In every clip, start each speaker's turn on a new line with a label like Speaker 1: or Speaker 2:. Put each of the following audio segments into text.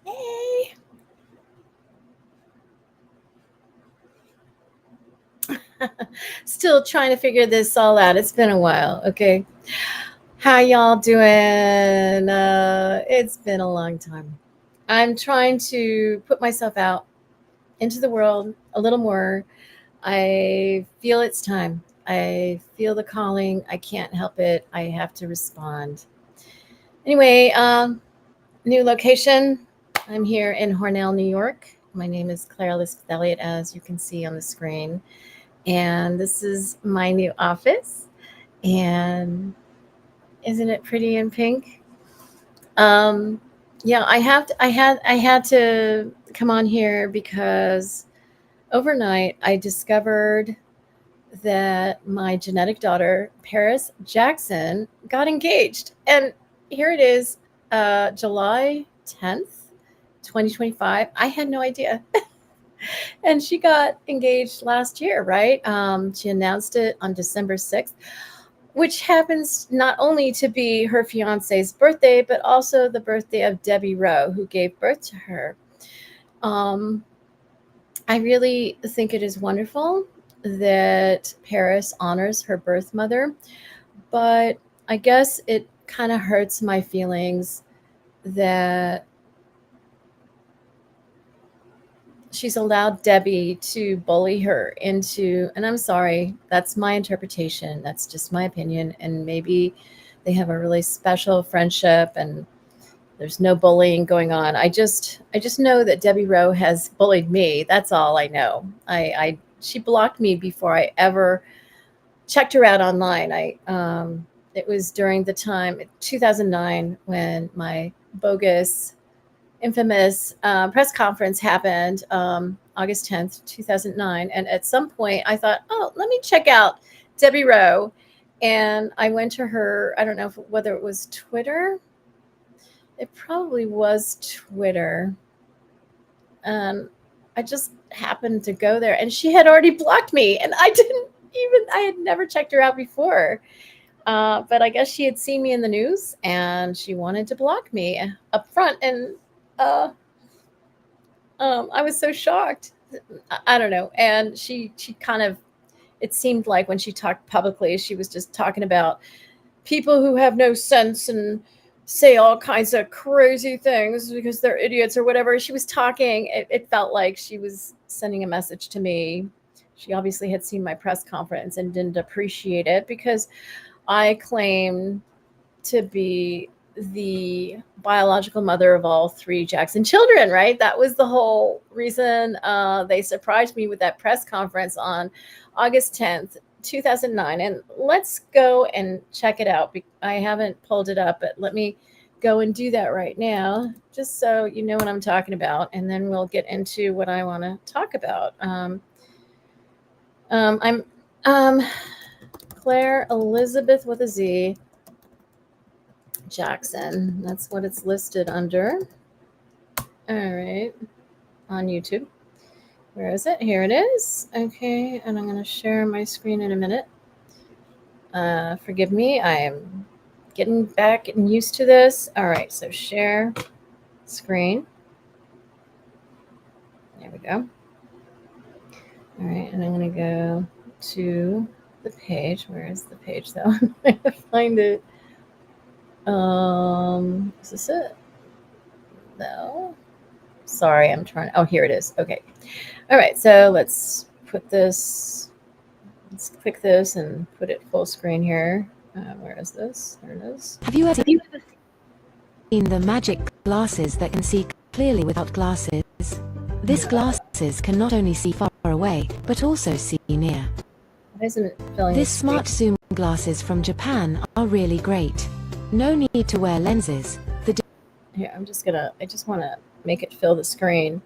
Speaker 1: Hey. Still trying to figure this all out. It's been a while, okay? How y'all doing? It's been a long time. I'm trying to put myself out into the world a little more. I feel it's time. I feel the calling. I can't help it. I have to respond. Anyway, new location. I'm here in Hornell, New York. My name is Claire Elizabeth Elliott, as you can see on the screen. And this is my new office. And isn't it pretty in pink? Yeah, I had to come on here because overnight I discovered that my genetic daughter, Paris Jackson, got engaged. And here it is, July 10th, 2025. I had no idea. And she got engaged last year, right? She announced it on December 6th, which happens not only to be her fiance's birthday, but also the birthday of Debbie Rowe, who gave birth to her. I really think it is wonderful that Paris honors her birth mother, but I guess it kind of hurts my feelings that she's allowed Debbie to bully her into, and I'm sorry, that's my interpretation. That's just my opinion. And maybe they have a really special friendship and there's no bullying going on. I just know that Debbie Rowe has bullied me. That's all I know. She blocked me before I ever checked her out online. It was during the time 2009 when my bogus, infamous press conference happened, August 10th, 2009. And at some point I thought, oh, let me check out Debbie Rowe. And I went to her, I don't know whether it was Twitter. It probably was Twitter. I just happened to go there, and she had already blocked me, and I had never checked her out before. But I guess she had seen me in the news, and she wanted to block me up front, and uh, I was so shocked. I don't know, and she kind of, it seemed like when she talked publicly, she was just talking about people who have no sense and say all kinds of crazy things because they're idiots or whatever. She was talking, it felt like she was sending a message to me. She obviously had seen my press conference and didn't appreciate it because I claim to be the biological mother of all 3 Jackson children, right? That was the whole reason they surprised me with that press conference on August 10th, 2009. And let's go and check it out. I haven't pulled it up, but let me go and do that right now, just so you know what I'm talking about. And then we'll get into what I want to talk about. I'm Claire Elizabeth with a Z Jackson. That's what it's listed under. All right. On YouTube. Where is it? Here it is. Okay. And I'm going to share my screen in a minute. Forgive me. I am getting used to this. All right. So share screen. There we go. All right. And I'm going to go to the page. Where is the page though? I'm trying to find it. Is this it? No. Sorry, I'm trying. Oh, here it is. Okay. All right. So let's put this. Let's click this and put it full screen here. Where is this? There it is.
Speaker 2: Have you ever seen the magic glasses that can see clearly without glasses? This glasses can not only see far away, but also see near.
Speaker 1: Why isn't it filling
Speaker 2: This smart zoom glasses from Japan are really great. No need to wear lenses.
Speaker 1: Here, I just want to make it fill the screen,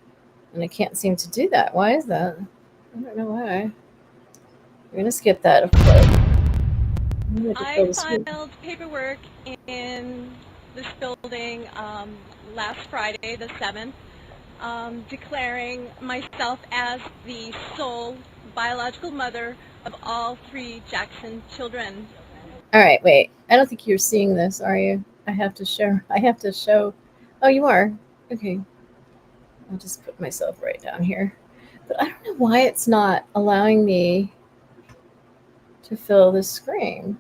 Speaker 1: and I can't seem to do that. Why is that? I don't know why. We're going to skip that, of course.
Speaker 3: I filed paperwork in this building last Friday, the 7th, declaring myself as the sole biological mother of all 3 Jackson children.
Speaker 1: All right, wait. I don't think you're seeing this, are you? I have to show. Oh, you are? Okay. I'll just put myself right down here. But I don't know why it's not allowing me to fill the screen.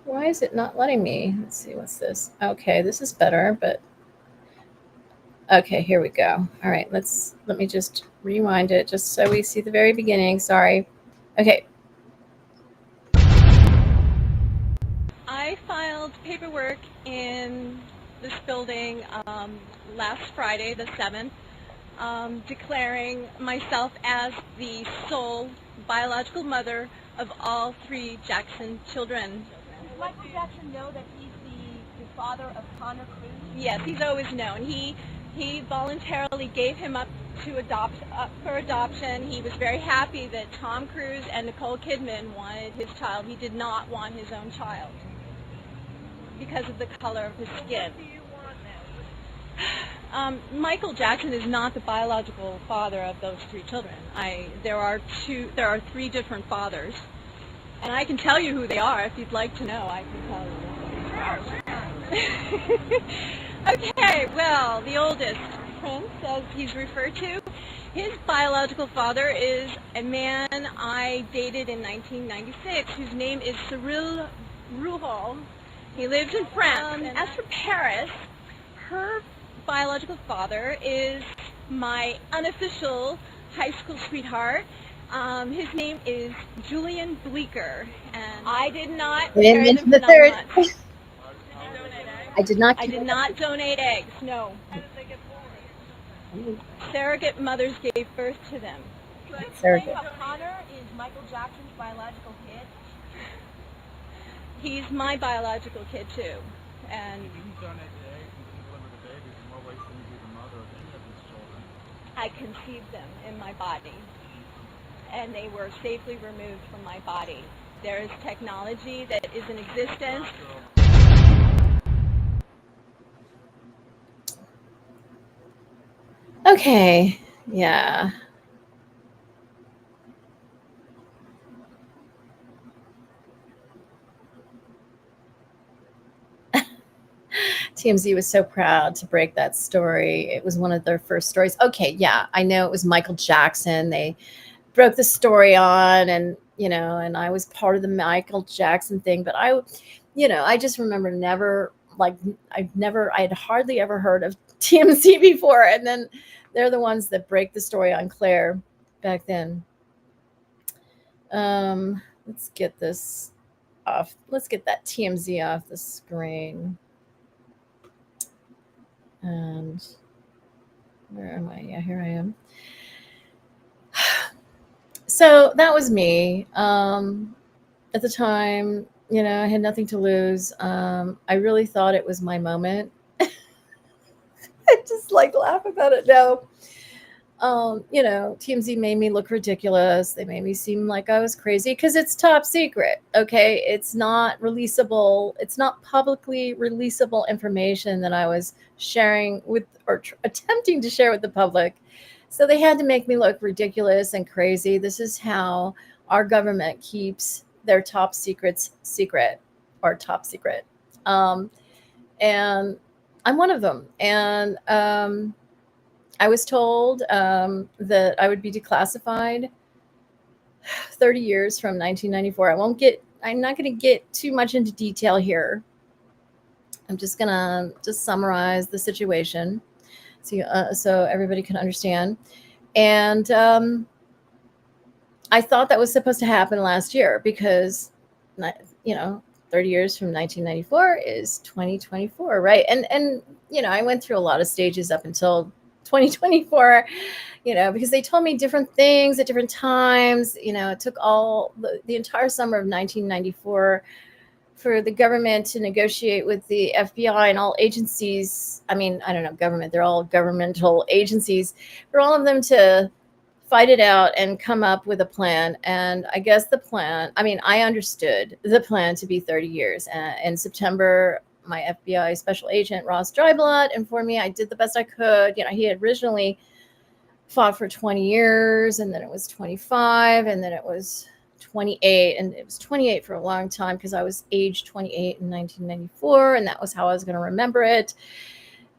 Speaker 1: Why is it not letting me? Let's see, what's this? Okay, this is better, but okay, here we go. All right, let me just rewind it just so we see the very beginning. Sorry. Okay.
Speaker 3: I filed paperwork in this building last Friday, the 7th, declaring myself as the sole biological mother of all 3 Jackson children.
Speaker 4: Does Michael Jackson know that he's the father of Connor Cruz?
Speaker 3: Yes, he's always known. He voluntarily gave him up for adoption. He was very happy that Tom Cruise and Nicole Kidman wanted his child. He did not want his own child because of the color of his skin. Michael Jackson is not the biological father of those 3 children. There are 3 different fathers, and I can tell you who they are if you'd like to know. I can tell you. Okay, well, the oldest, Prince, as he's referred to, his biological father is a man I dated in 1996 whose name is Cyril Rowe. He lives in France. As for Paris, her biological father is my unofficial high school sweetheart. His name is Julian Bleecker, and I did not marry them for 9 months.
Speaker 1: I did not
Speaker 3: donate eggs, no.
Speaker 4: How did they get born?
Speaker 3: Surrogate mothers gave birth to them.
Speaker 4: So
Speaker 1: Surrogate.
Speaker 4: how Connor is Michael Jackson's biological kid?
Speaker 3: He's my biological kid too, and
Speaker 5: If you can donate the eggs and can deliver the babies, in what ways can you be the mother of any of these children?
Speaker 3: I conceived them in my body, and they were safely removed from my body. There is technology that is in existence.
Speaker 1: Okay. Yeah. TMZ was so proud to break that story. It was one of their first stories. Okay, yeah, I know it was Michael Jackson. They broke the story on, and and I was part of the Michael Jackson thing, but I just remember I had hardly ever heard of TMZ before, and then they're the ones that break the story on Claire back then. Let's get this off. Let's get that TMZ off the screen. And where am I? Yeah, here I am. So that was me. At the time, I had nothing to lose. I really thought it was my moment. I just laugh about it now. TMZ made me look ridiculous. They made me seem like I was crazy because it's top secret. Okay. It's not releasable. It's not publicly releasable information that I was sharing with or attempting to share with the public. So they had to make me look ridiculous and crazy. This is how our government keeps their top secrets secret or top secret. And I'm one of them. And I was told that I would be declassified 30 years from 1994. I'm not going to get too much into detail here. I'm just going to summarize the situation so everybody can understand. And I thought that was supposed to happen last year because, 30 years from 1994 is 2024, right? And I went through a lot of stages up until 2024, because they told me different things at different times. It took all the entire summer of 1994 for the government to negotiate with the FBI and all agencies. I mean, I don't know, government, they're all governmental agencies, for all of them to fight it out and come up with a plan. And I guess I understood the plan to be 30 years. In September, my FBI special agent, Ross Dryblood, informed me I did the best I could. He had originally fought for 20 years, and then it was 25, and then it was 28, and it was 28 for a long time because I was age 28 in 1994, and that was how I was going to remember it.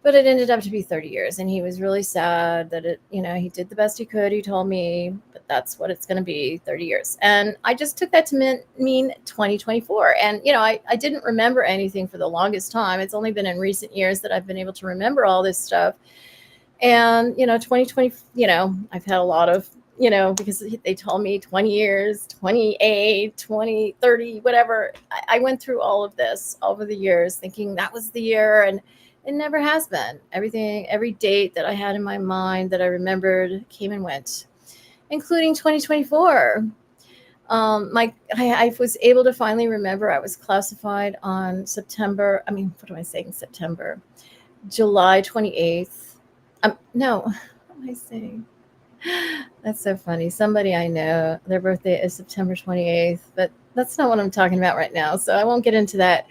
Speaker 1: But it ended up to be 30 years, and he was really sad that he did the best he could. He told me, but that's what it's going to be, 30 years. And I just took that to mean 2024. And, I didn't remember anything for the longest time. It's only been in recent years that I've been able to remember all this stuff. And, 2020, I've had a lot of, because they told me 20 years, 28, 20, 30, whatever. I went through all of this over the years thinking that was the year, and it never has been. Every date that I had in my mind that I remembered came and went, including 2024. I was able to finally remember I was classified on September. I mean, what am I saying? September, July 28th. No, what am I saying? That's so funny. Somebody I know, their birthday is September 28th, but that's not what I'm talking about right now. So I won't get into that.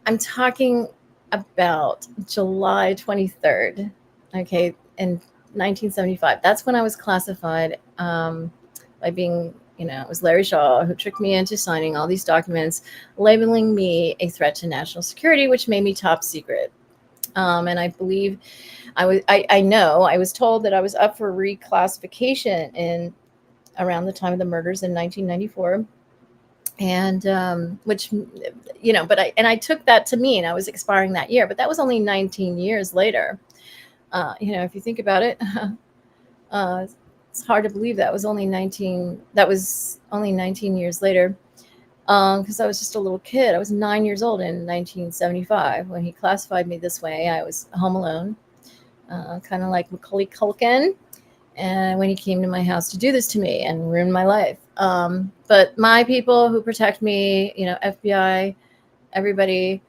Speaker 1: I'm talking about July 23rd, okay, in 1975. That's when I was classified by being, it was Larry Shaw who tricked me into signing all these documents, labeling me a threat to national security, which made me top secret. And I believe I was told that I was up for reclassification in around the time of the murders in 1994. And which, but I took that to mean I was expiring that year, but that was only 19 years later. If you think about it, it's hard to believe that was only 19 years later. Because I was just a little kid. I was 9 years old in 1975 when he classified me this way. I was home alone, kind of like Macaulay Culkin, and when he came to my house to do this to me and ruin my life. But my people who protect me, FBI, everybody,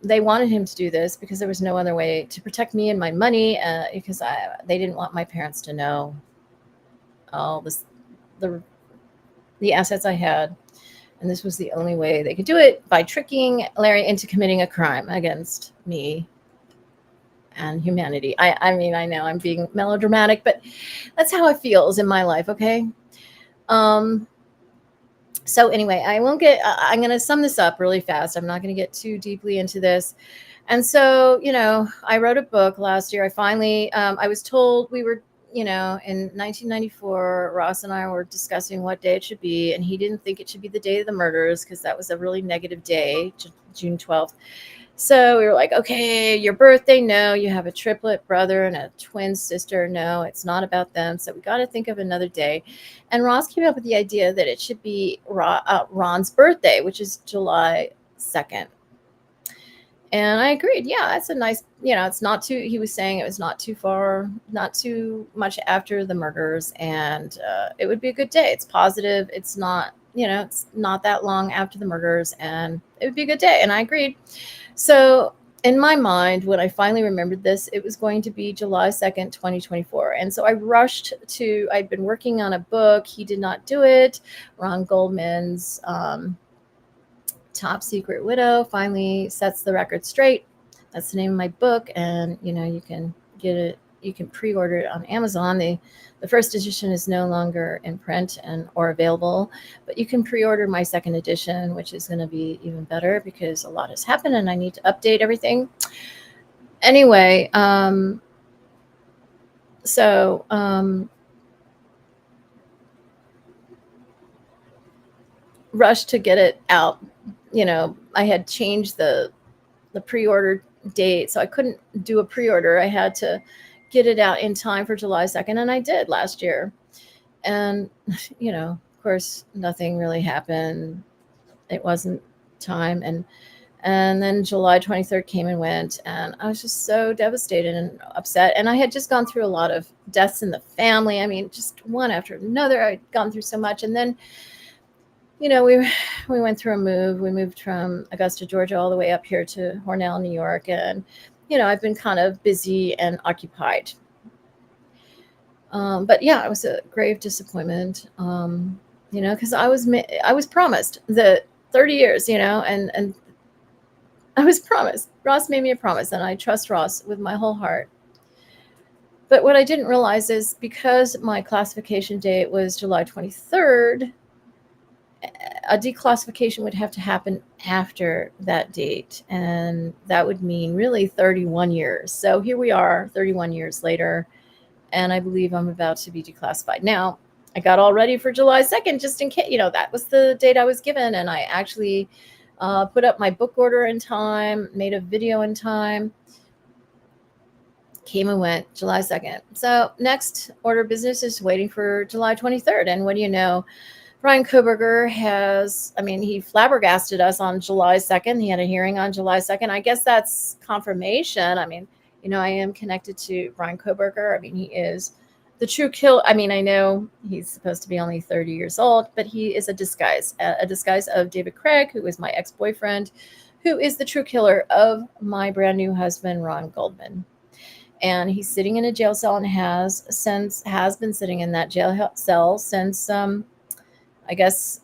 Speaker 1: they wanted him to do this because there was no other way to protect me and my money, because they didn't want my parents to know all this, the assets I had. And this was the only way they could do it, by tricking Larry into committing a crime against me and humanity. I mean, I know I'm being melodramatic, but that's how it feels in my life. Okay. Um, so anyway, I'm going to sum this up really fast. I'm not going to get too deeply into this. And so, I wrote a book last year. I finally, I was told we were, in 1994, Ross and I were discussing what day it should be. And he didn't think it should be the day of the murders because that was a really negative day, June 12th. So we were like, okay, your birthday, no. You have a triplet brother and a twin sister, no. It's not about them. So we got to think of another day. And Ross came up with the idea that it should be Ron's birthday, which is July 2nd. And I agreed. Yeah, that's a nice, it's not too, he was saying it was not too far, not too much after the murders. And it would be a good day. It's positive. It's not, it's not that long after the murders. And it would be a good day. And I agreed. So in my mind, when I finally remembered this, it was going to be July 2nd, 2024. And so I rushed I'd been working on a book. He did not do it. Ron Goldman's Top Secret Widow finally sets the record straight. That's the name of my book. And, you can get it. You can pre-order it on Amazon. The first edition is no longer in print or available, but you can pre-order my second edition, which is going to be even better because a lot has happened and I need to update everything. Anyway, rushed to get it out. I had changed the pre-order date, so I couldn't do a pre-order. I had to get it out in time for July 2nd, and I did last year. And, of course, nothing really happened. It wasn't time. And then July 23rd came and went, and I was just so devastated and upset. And I had just gone through a lot of deaths in the family. I mean, just one after another. I'd gone through so much. And then, we went through a move. We moved from Augusta, Georgia, all the way up here to Hornell, New York. And, I've been kind of busy and occupied. But yeah, it was a grave disappointment, because I was promised the 30 years, and I was promised. Ross made me a promise, and I trust Ross with my whole heart. But what I didn't realize is because my classification date was July 23rd, a declassification would have to happen after that date. And that would mean really 31 years. So here we are 31 years later, and I believe I'm about to be declassified. Now, I got all ready for July 2nd, just in case, that was the date I was given. And I actually put up my book order in time, made a video in time, came and went July 2nd. So next order of business is waiting for July 23rd. And what do you know? Bryan Kohberger he flabbergasted us on July 2nd. He had a hearing on July 2nd. I guess that's confirmation. I am connected to Bryan Kohberger. He is the true killer. I know he's supposed to be only 30 years old, but he is a disguise of David Craig, who is my ex-boyfriend, who is the true killer of my brand new husband, Ron Goldman. And he's sitting in a jail cell and has been sitting in that jail cell since, I guess,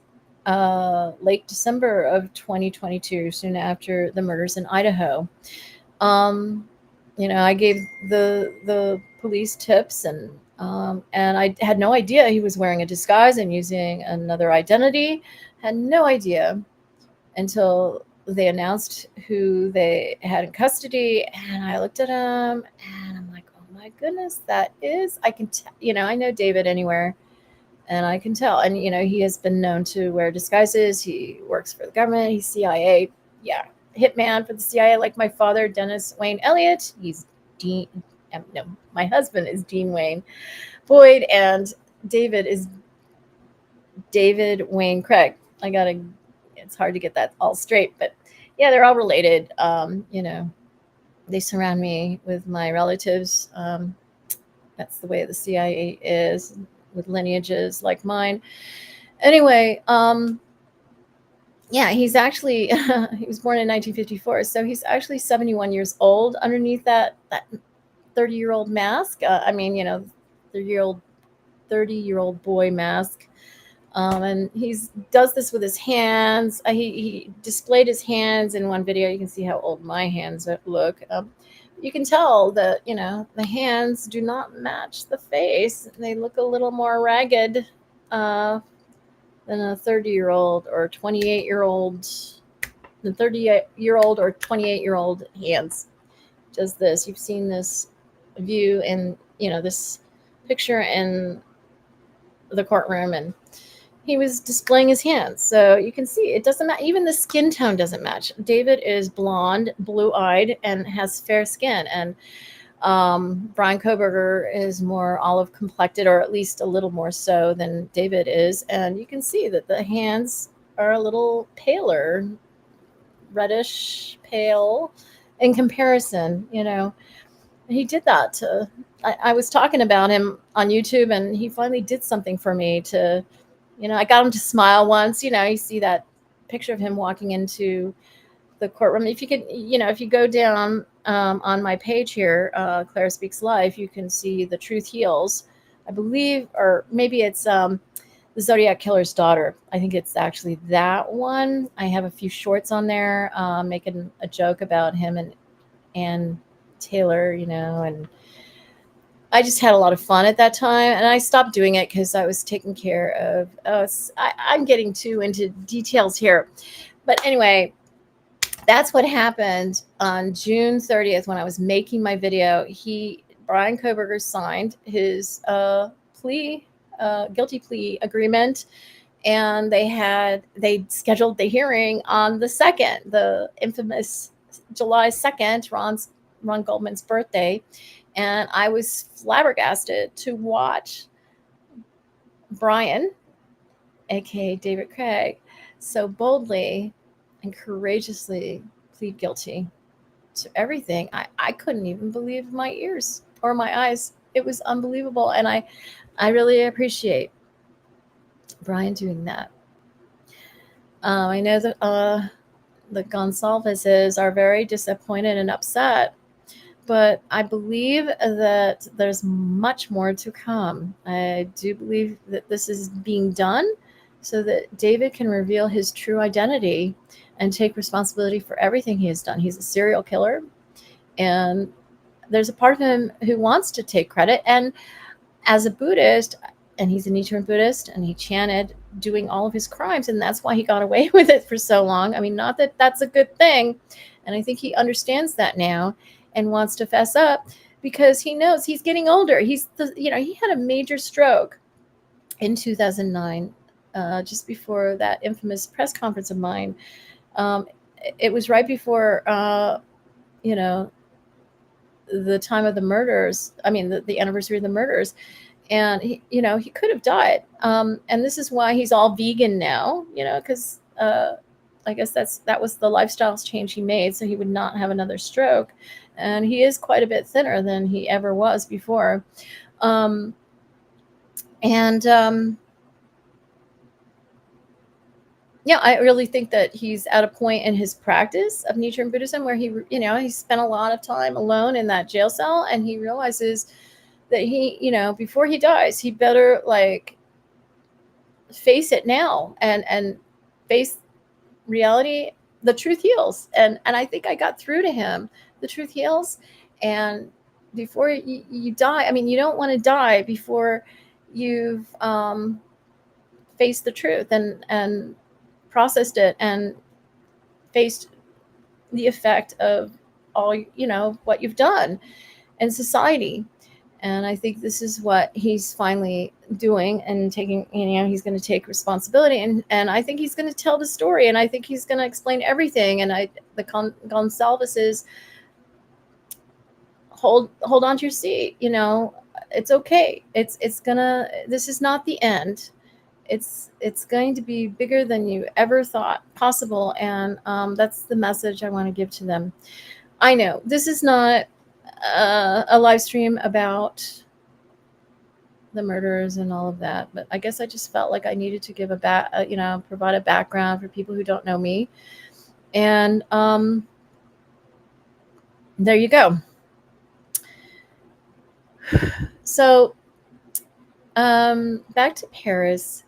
Speaker 1: late December of 2022, soon after the murders in Idaho. I gave the police tips, and I had no idea he was wearing a disguise and using another identity. Had no idea until they announced who they had in custody, and I looked at him, and I'm like, oh my goodness, I can tell. I know David anywhere. And I can tell. And, he has been known to wear disguises. He works for the government. He's CIA. Yeah. Hitman for the CIA, like my father, Dennis Wayne Elliott. He's Dean. No, my husband is Dean Wayne Boyd. And David is David Wayne Craig. It's hard to get that all straight. But, yeah, they're all related. They surround me with my relatives. That's the way the CIA is, with lineages like mine. Anyway, he's actually, he was born in 1954, so he's actually 71 years old underneath that 30-year-old mask. 30-year-old boy mask. And he does this with his hands. He displayed his hands in one video. You can see how old my hands look. you can tell that, the hands do not match the face. They look a little more ragged uh, than a 30-year-old or 28-year-old, the 30-year-old or 28-year-old hands. Does this? You've seen this view in, this picture in the courtroom, and he was displaying his hands. So you can see it doesn't match. Even the skin tone doesn't match. David is blonde, blue-eyed, and has fair skin. And Bryan Kohberger is more olive complected, or at least a little more so than David is. And you can see that the hands are a little paler, reddish pale in comparison. He did that to. I was talking about him on YouTube, and he finally did something for me to, I got him to smile once. You see that picture of him walking into the courtroom. If you could, if you go down on my page here, Claire Speaks Life, you can see The Truth Heals, I believe, or maybe it's The Zodiac Killer's Daughter. I think it's actually that one. I have a few shorts on there making a joke about him and Taylor, and I just had a lot of fun at that time, and I stopped doing it because I was taking care of. I'm getting too into details here, but anyway, that's what happened on June 30th when I was making my video. Bryan Kohberger signed his guilty plea agreement, and they scheduled the hearing on the 2nd, the infamous July 2nd, Ron Goldman's birthday. And I was flabbergasted to watch Bryan, aka David Craig, so boldly and courageously plead guilty to everything. I couldn't even believe my ears or my eyes. It was unbelievable. And I really appreciate Bryan doing that. I know that the Gonsalveses are very disappointed and upset, but I believe that there's much more to come. I do believe that this is being done so that David can reveal his true identity and take responsibility for everything he has done. He's a serial killer, and there's a part of him who wants to take credit. And as a Buddhist, and he's a Nichiren Buddhist, and he chanted doing all of his crimes, and that's why he got away with it for so long. I mean, not that that's a good thing, and I think he understands that now and wants to fess up because he knows he's getting older. He had a major stroke in 2009, just before that infamous press conference of mine. It was right before, the time of the murders. I mean, the anniversary of the murders. And he could have died. And this is why he's all vegan now, because I guess that was the lifestyle change he made, so he would not have another stroke. And he is quite a bit thinner than he ever was before. Yeah, I really think that he's at a point in his practice of Nichiren Buddhism where he spent a lot of time alone in that jail cell, and he realizes that he, before he dies, he better face it now and face reality. The truth heals. And I think I got through to him. The truth heals. And before you die, I mean, you don't want to die before you've faced the truth and processed it and faced the effect of all, what you've done in society. And I think this is what he's finally doing and taking, he's going to take responsibility. And I think he's going to tell the story, and I think he's going to explain everything. And the Gonsalveses, hold on to your seat. It's okay. This is not the end. It's going to be bigger than you ever thought possible. And that's the message I want to give to them. I know this is not a live stream about the murders and all of that, but I guess I just felt like I needed to give provide a background for people who don't know me. And there you go. So back to Paris.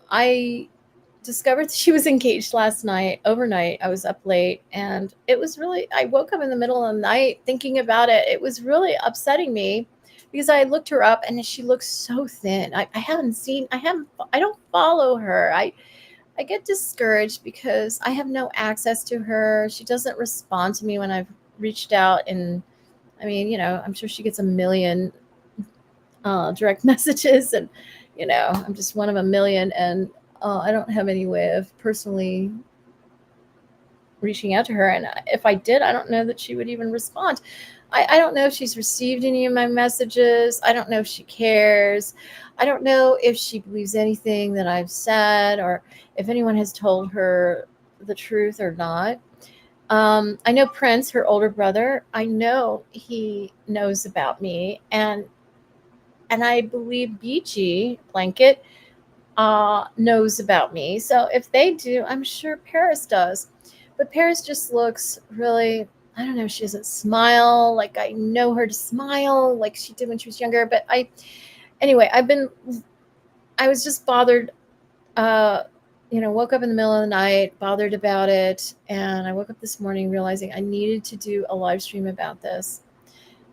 Speaker 1: I discovered she was engaged last night, overnight. I was up late, and it was really, I woke up in the middle of the night thinking about it. It was really upsetting me because I looked her up and she looks so thin. I don't follow her. I get discouraged because I have no access to her. She doesn't respond to me when I've reached out. And I mean, I'm sure she gets a million direct messages, and I'm just one of a million, and I don't have any way of personally reaching out to her. And if I did, I don't know that she would even respond. I don't know if she's received any of my messages. I don't know if she cares. I don't know if she believes anything that I've said, or if anyone has told her the truth or not. I know Prince, her older brother, I know he knows about me, and I believe Bigi Blanket knows about me. So if they do, I'm sure Paris does. But Paris just looks really, I don't know, she doesn't smile like I know her to smile like she did when she was younger. But anyway, I was just bothered, woke up in the middle of the night, bothered about it. And I woke up this morning realizing I needed to do a live stream about this.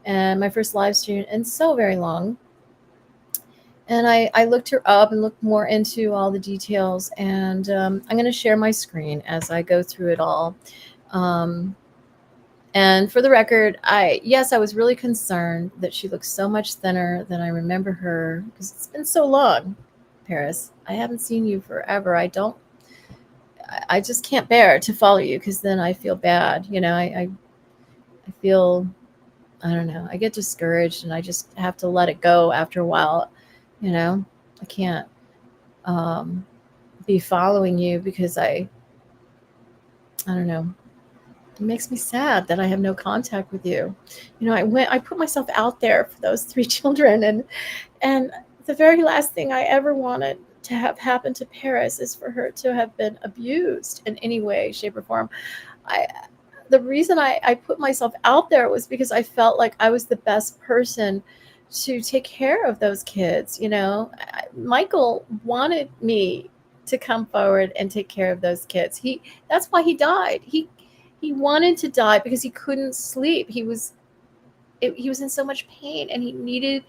Speaker 1: And my first live stream in so very long. And I looked her up and looked more into all the details. And I'm going to share my screen as I go through it all. And for the record, I was really concerned that she looks so much thinner than I remember her, because it's been so long, Paris. I haven't seen you forever. I just can't bear to follow you, because then I feel bad. I feel, I don't know, I get discouraged, and I just have to let it go after a while. I can't be following you because I don't know. It makes me sad that I have no contact with you. I put myself out there for those 3 children, and the very last thing I ever wanted to have happen to Paris is for her to have been abused in any way, shape, or form. The reason I put myself out there was because I felt like I was the best person to take care of those kids. Michael wanted me to come forward and take care of those kids. That's why he died. He wanted to die because he couldn't sleep. He was in so much pain, and he needed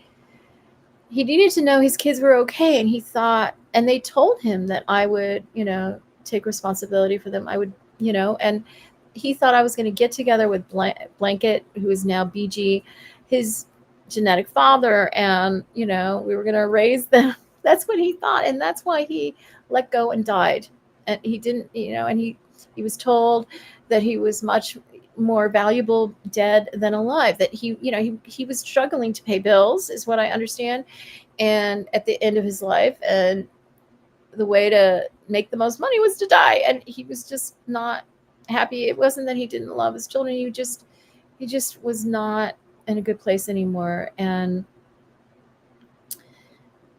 Speaker 1: to know his kids were okay. And he thought, and they told him that I would, take responsibility for them. I would, and he thought I was going to get together with Blanket, who is now BG, his genetic father, and we were going to raise them. That's what he thought, and that's why he let go and died. And he didn't, and he was told that he was much more valuable dead than alive, that he was struggling to pay bills, is what I understand, and at the end of his life, and the way to make the most money was to die. And he was just not happy. It wasn't that he didn't love his children. He just was not in a good place anymore. And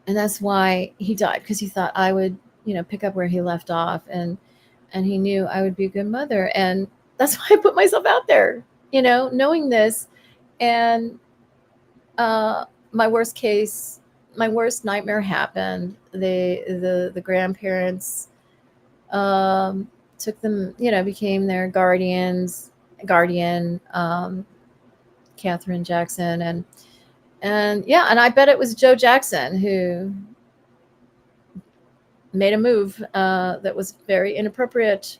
Speaker 1: that's why he died, because he thought I would, pick up where he left off, and he knew I would be a good mother. And that's why I put myself out there, knowing this. And my worst nightmare happened. The grandparents took them, became their guardian, Catherine Jackson, and I bet it was Joe Jackson who made a move that was very inappropriate.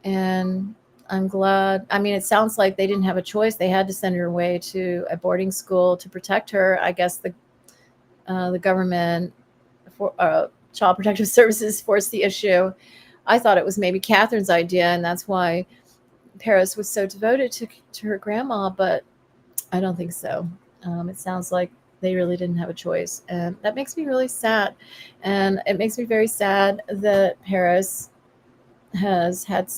Speaker 1: And I'm glad. I mean, it sounds like they didn't have a choice. They had to send her away to a boarding school to protect her. I guess the government, for Child Protective Services, forced the issue. I thought it was maybe Catherine's idea, and that's why Paris was so devoted to her grandma, but I don't think so. It sounds like they really didn't have a choice, and that makes me really sad. And it makes me very sad that Paris has had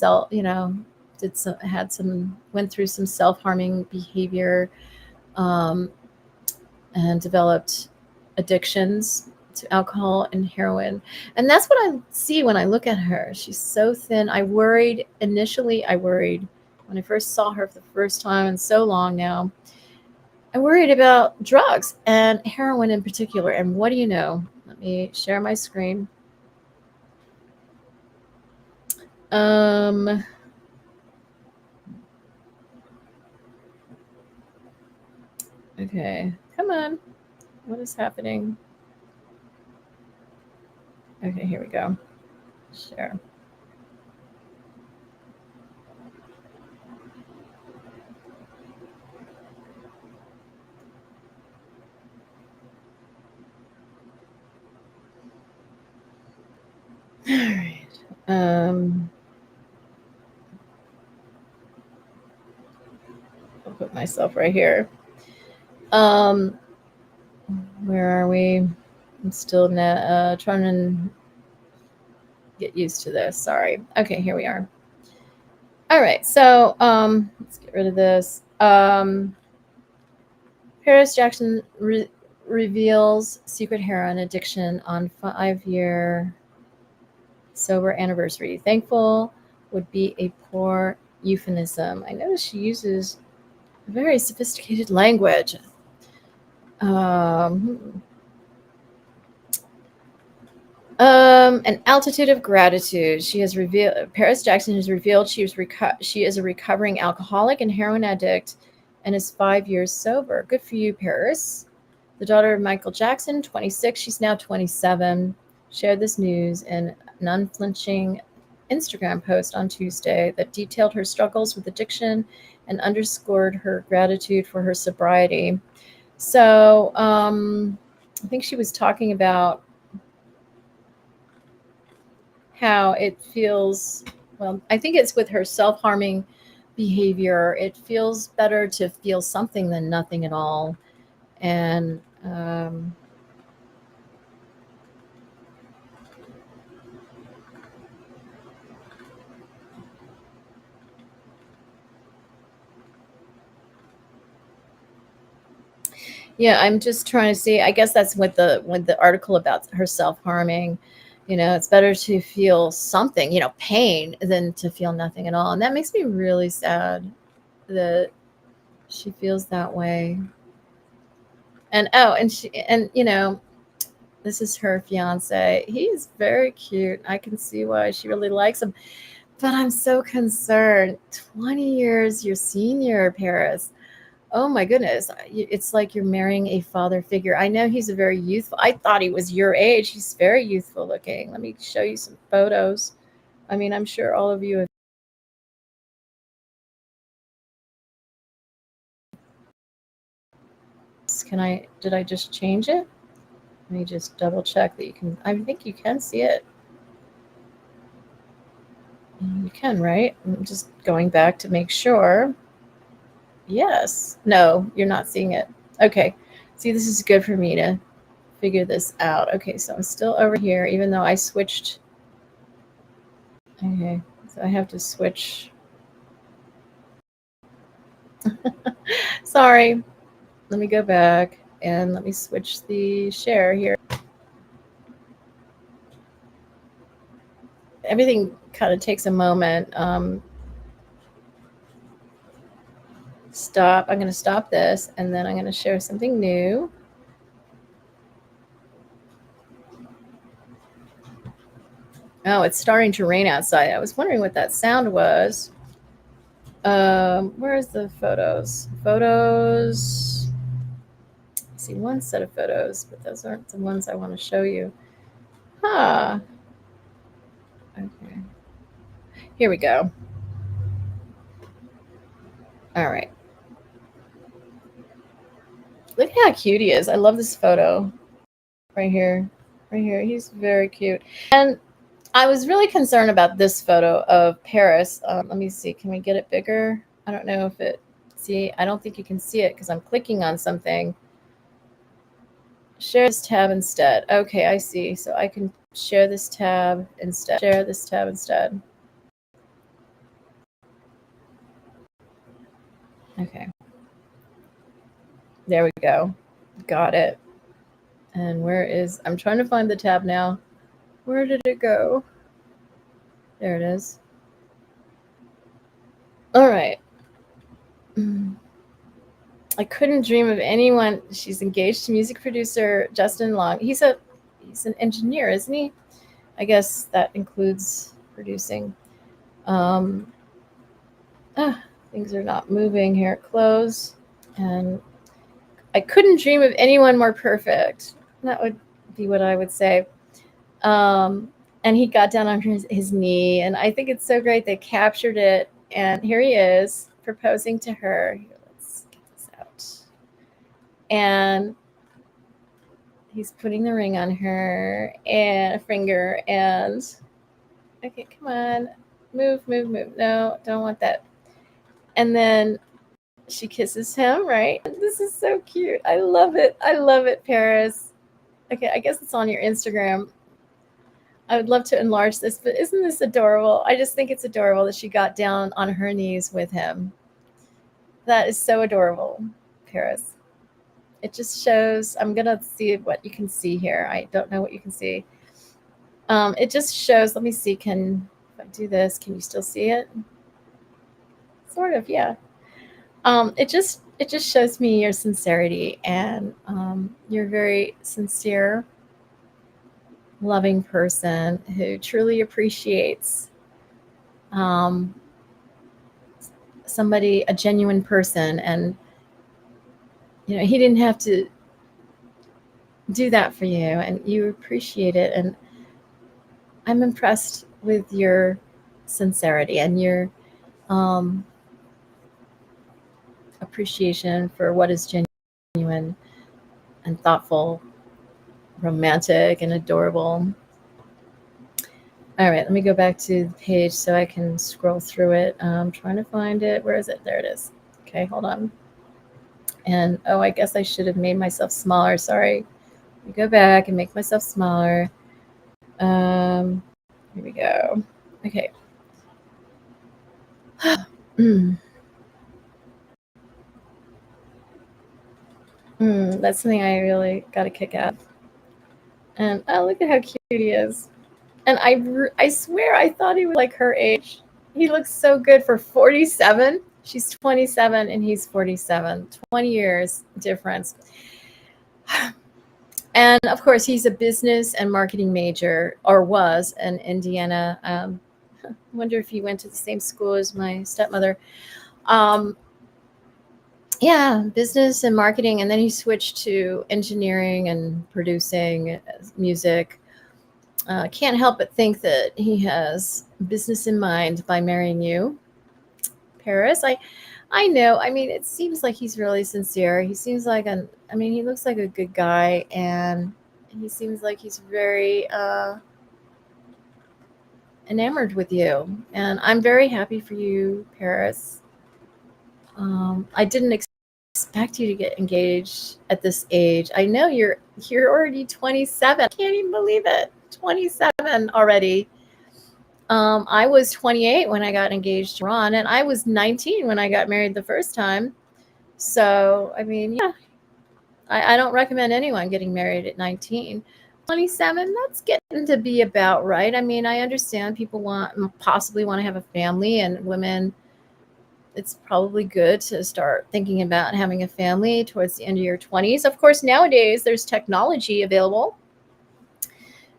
Speaker 1: went through some self-harming behavior, and developed addictions to alcohol and heroin. And that's what I see when I look at her. She's so thin. I worried when I first saw her for the first time in so long now. I worried about drugs, and heroin in particular. And what do you know? Let me share my screen. Um, okay, come on. What is happening? Okay, here we go. Share. All right. I'll put myself right here. Where are we? I'm still trying to get used to this. Sorry. Okay, here we are. All right. So let's get rid of this. Paris Jackson reveals secret heroin addiction on 5-year sober anniversary. Thankful would be a poor euphemism. I notice she uses very sophisticated language. An altitude of gratitude. She has revealed. Paris Jackson has revealed she is a recovering alcoholic and heroin addict, and is 5 years sober. Good for you, Paris. The daughter of Michael Jackson, 26. She's now 27. Shared this news in an unflinching Instagram post on Tuesday that detailed her struggles with addiction and underscored her gratitude for her sobriety. So I think she was talking about how it feels, well, I think it's with her self-harming behavior. It feels better to feel something than nothing at all. And yeah, I'm just trying to see. I guess that's with the article about her self-harming. It's better to feel something, pain, than to feel nothing at all. And that makes me really sad that she feels that way. And this is her fiance. He's very cute. I can see why she really likes him. But I'm so concerned. 20 years your senior, Paris. Oh my goodness. It's like you're marrying a father figure. I know he's a very youthful. I thought he was your age. He's very youthful looking. Let me show you some photos. I mean, I'm sure all of you have. Did I just change it? Let me just double check that you can. I think you can see it. You can, right? I'm just going back to make sure. Yes. No, you're not seeing it. Okay. See, this is good for me to figure this out. Okay, so I'm still over here, even though I switched. Okay, so I have to switch. Sorry. Let me go back and let me switch the share here. Everything kind of takes a moment. Stop. I'm going to stop this, and then I'm going to share something new. Oh, it's starting to rain outside. I was wondering what that sound was. Where's the photos? Photos. I see one set of photos, but those aren't the ones I want to show you. Okay. Here we go. All right. Look how cute he is. I love this photo. Right here. Right here. He's very cute. And I was really concerned about this photo of Paris. Let me see. Can we get it bigger? I don't know if it... See, I don't think you can see it because I'm clicking on something. Share this tab instead. Okay, I see. So I can share this tab instead. Share this tab instead. Okay. There we go. Got it. And I'm trying to find the tab now. Where did it go? There it is. All right. I couldn't dream of anyone. She's engaged to music producer Justin Long. He's an engineer, isn't he? I guess that includes producing. Um, things are not moving here. Close. And I couldn't dream of anyone more perfect. That would be what I would say. Um, and he got down on his knee, and I think it's so great they captured it. And here he is proposing to her. Here, let's get this out. And he's putting the ring on her and a finger. And okay, come on, move, move, move. No, don't want that. And then she kisses him. Right? This is so cute. I love it. I love it, Paris. Okay, I guess it's on your Instagram. I would love to enlarge this, but isn't this adorable? I just think it's adorable that she got down on her knees with him. That is so adorable, Paris. It just shows, I'm going to see what you can see here. I don't know what you can see. It just shows, let me see, if I do this, can you still see it? Sort of, yeah. It just shows me your sincerity, and you're very sincere, loving person who truly appreciates somebody, a genuine person. And he didn't have to do that for you, and you appreciate it. And I'm impressed with your sincerity and your appreciation for what is genuine and thoughtful, romantic and adorable. All right, let me go back to the page so I can scroll through it. I'm trying to find it. Where is it? There it is. Okay, hold on. And I guess I should have made myself smaller. Sorry. Let me go back and make myself smaller. Here we go. Okay. That's something I really got a kick out. And look at how cute he is. And I swear I thought he was like her age. He looks so good for 47. She's 27 and he's 47. 20 years difference. And of course, he's a business and marketing major, or was, in Indiana. I wonder if he went to the same school as my stepmother. Yeah, business and marketing. And then he switched to engineering and producing music. Can't help but think that he has business in mind by marrying you, Paris. I know. I mean, it seems like he's really sincere. He seems like he looks like a good guy, and he seems like he's very enamored with you. And I'm very happy for you, Paris. I didn't expect you to get engaged at this age. I know you're already 27. I can't even believe it. 27 already. I was 28 when I got engaged to Ron, and I was 19 when I got married the first time. So, I mean, yeah, I don't recommend anyone getting married at 19. 27, that's getting to be about right. I mean, I understand people possibly want to have a family, and women, it's probably good to start thinking about having a family towards the end of your 20s. Of course, nowadays there's technology available,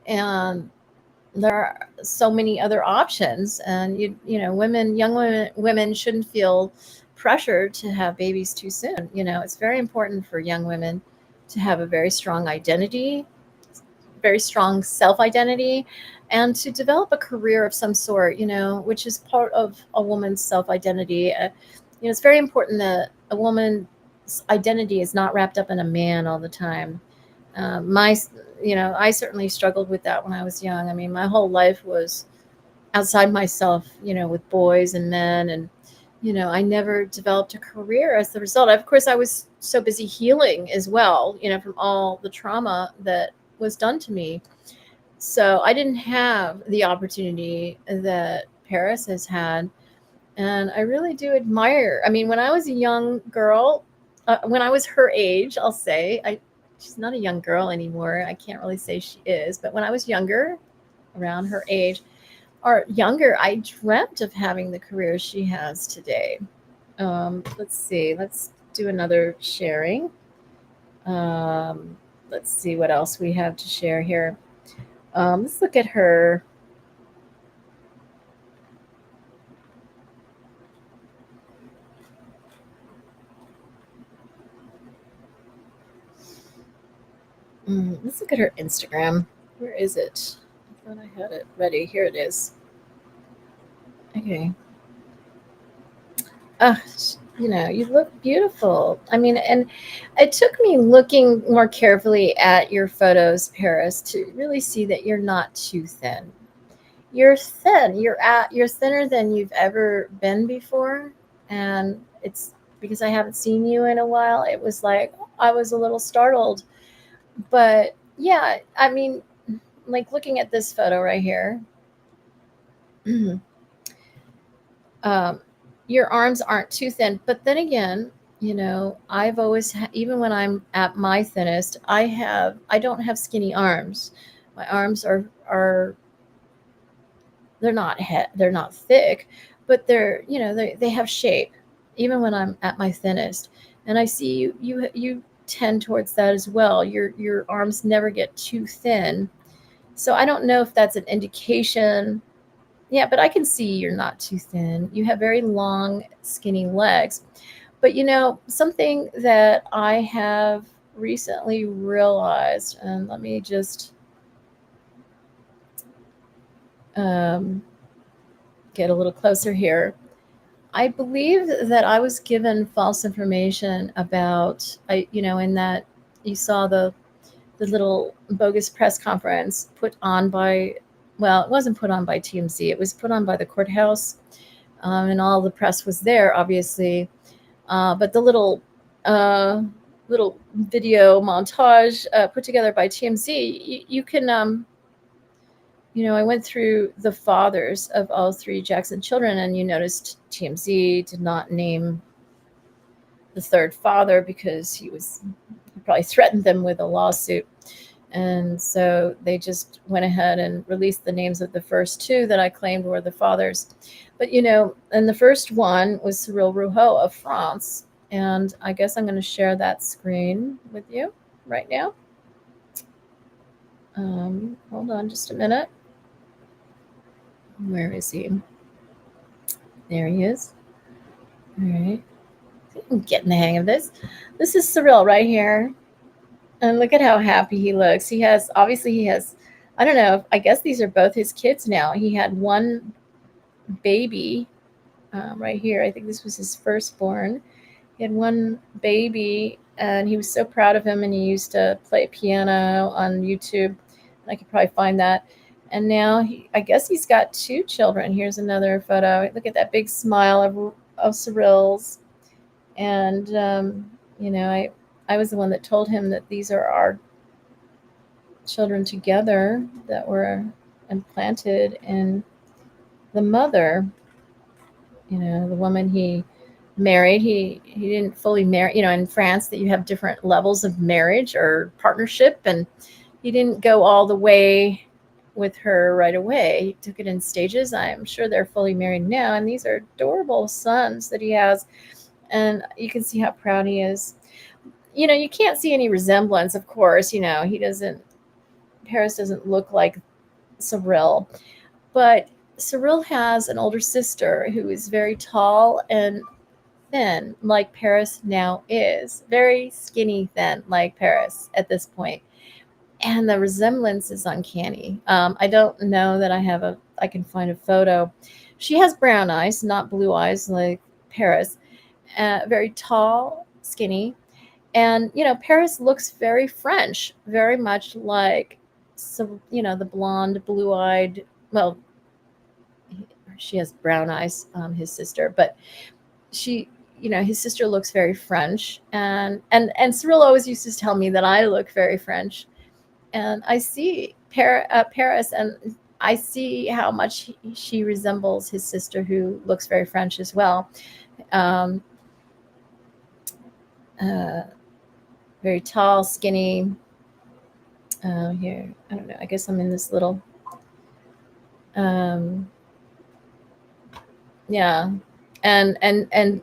Speaker 1: and there are so many other options. And young women shouldn't feel pressured to have babies too soon. It's very important for young women to have a very strong identity, very strong self-identity, and to develop a career of some sort, which is part of a woman's self-identity. It's very important that a woman's identity is not wrapped up in a man all the time. I certainly struggled with that when I was young. I mean, my whole life was outside myself, with boys and men. And, I never developed a career as the result. Of course, I was so busy healing as well, from all the trauma that was done to me. So I didn't have the opportunity that Paris has had. And I really do admire. I mean, when I was a young girl, when I was her age, I'll say, she's not a young girl anymore. I can't really say she is. But when I was younger, around her age or younger, I dreamt of having the career she has today. Let's see. Let's do another sharing. Let's see what else we have to share here. Let's look at her. Let's look at her Instagram. Where is it? I thought I had it ready. Here it is. Okay. You look beautiful. I mean, and it took me looking more carefully at your photos, Paris, to really see that you're not too thin. You're thin. You're thinner than you've ever been before, and it's because I haven't seen you in a while. It was like I was a little startled, but yeah, I mean, like looking at this photo right here, um, your arms aren't too thin. But then again, I've always, even when I'm at my thinnest, I don't have skinny arms. My arms are they're not thick, but they have shape, even when I'm at my thinnest. And I see you tend towards that as well. Your arms never get too thin. So I don't know if that's an indication. Yeah, but I can see you're not too thin. You have very long, skinny legs. But something that I have recently realized, and let me just um, get a little closer here. I believe that I was given false information about, in that you saw the little bogus press conference put on by, well, it wasn't put on by TMZ. It was put on by the courthouse, and all the press was there, obviously. But the little video montage put together by TMZ, you can, I went through the fathers of all three Jackson children, and you noticed TMZ did not name the third father because he probably threatened them with a lawsuit. And so they just went ahead and released the names of the first two that I claimed were the fathers. But, and the first one was Cyril Rowe of France. And I guess I'm going to share that screen with you right now. Hold on just a minute. Where is he? There he is. All right. I'm getting the hang of this. This is Cyril right here. And look at how happy he looks. He has, I don't know, I guess these are both his kids now. He had one baby right here. I think this was his firstborn. He had one baby, and he was so proud of him, and he used to play piano on YouTube. I could probably find that. And now I guess he's got two children. Here's another photo. Look at that big smile of Cyril's. And, I was the one that told him that these are our children together that were implanted in the mother. The woman he married, he didn't fully marry. In France that you have different levels of marriage or partnership, and he didn't go all the way with her right away. He took it in stages. I'm sure they're fully married now, and these are adorable sons that he has, and you can see how proud he is. You can't see any resemblance, of course. Paris doesn't look like Cyril, but Cyril has an older sister who is very tall and thin, like Paris now is. Very skinny, thin, like Paris at this point. And the resemblance is uncanny. I don't know that I can find a photo. She has brown eyes, not blue eyes like Paris. Very tall, skinny. And, Paris looks very French, very much like, the blonde, blue-eyed, well, she has brown eyes, his sister, but his sister looks very French. And Cyril always used to tell me that I look very French. And I see Paris, and I see how much she resembles his sister, who looks very French as well. Very tall, skinny. Here, I don't know. I guess I'm in this little. Yeah, and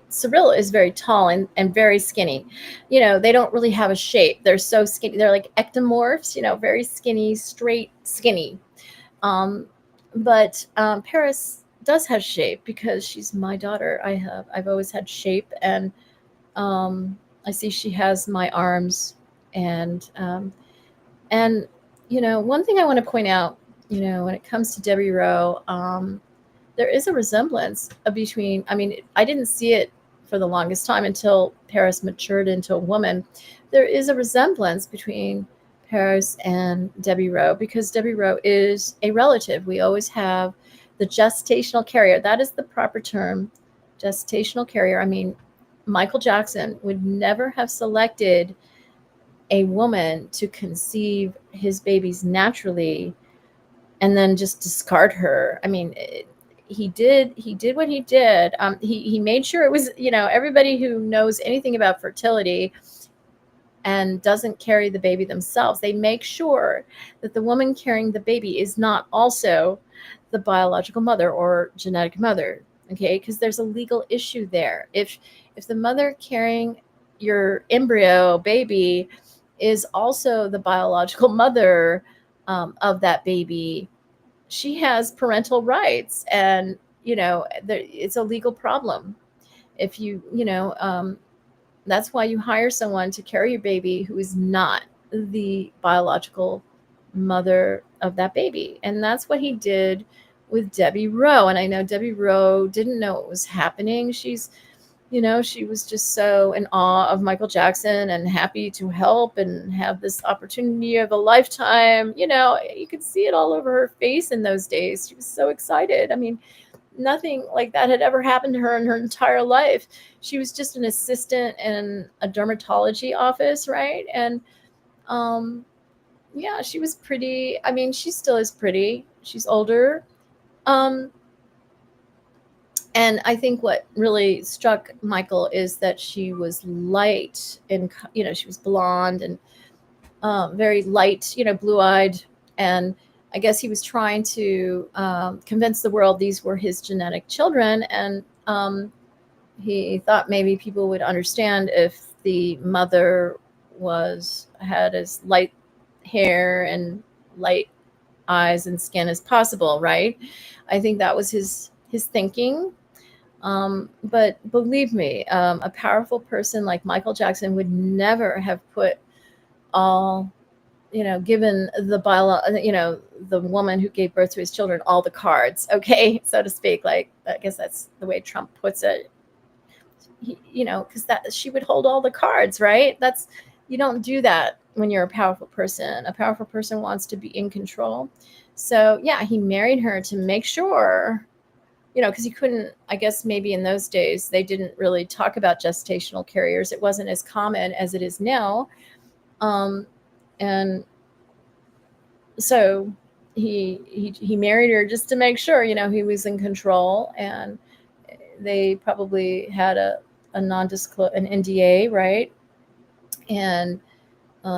Speaker 1: Cyril is very tall and very skinny. They don't really have a shape. They're so skinny. They're like ectomorphs. Very skinny, straight, skinny. But Paris does have shape because she's my daughter. I've always had shape, and I see she has my arms, and And, one thing I want to point out, when it comes to Debbie Rowe, there is a resemblance between, I mean, I didn't see it for the longest time until Paris matured into a woman. There is a resemblance between Paris and Debbie Rowe because Debbie Rowe is a relative. We always have the gestational carrier. That is the proper term, gestational carrier. I mean, Michael Jackson would never have selected a woman to conceive his babies naturally and then just discard her. I mean, he did what he did. He made sure it was, everybody who knows anything about fertility and doesn't carry the baby themselves, they make sure that the woman carrying the baby is not also the biological mother or genetic mother. Okay, because there's a legal issue there. If the mother carrying your embryo baby is also the biological mother of that baby, she has parental rights, and it's a legal problem. If that's why you hire someone to carry your baby who is not the biological mother of that baby. And that's what he did with Debbie Rowe. And I know Debbie Rowe didn't know what was happening. She was just so in awe of Michael Jackson and happy to help and have this opportunity of a lifetime. You could see it all over her face in those days. She was so excited. I mean, nothing like that had ever happened to her in her entire life. She was just an assistant in a dermatology office, right? And yeah, she was pretty. I mean, she still is pretty. She's older. And I think what really struck Michael is that she was light and, she was blonde and very light, blue-eyed. And I guess he was trying to convince the world these were his genetic children. And he thought maybe people would understand if the mother had as light hair and light eyes and skin as possible, right? I think that was his thinking. But believe me, a powerful person like Michael Jackson would never have put all, given the woman who gave birth to his children all the cards, okay, so to speak. Like, I guess that's the way Trump puts it. Because she would hold all the cards, right? You don't do that when you're a powerful person. A powerful person wants to be in control. So yeah, he married her to make sure. Because he couldn't, I guess maybe in those days, they didn't really talk about gestational carriers. It wasn't as common as it is now. And so he married her just to make sure, he was in control. And they probably had an NDA, right? And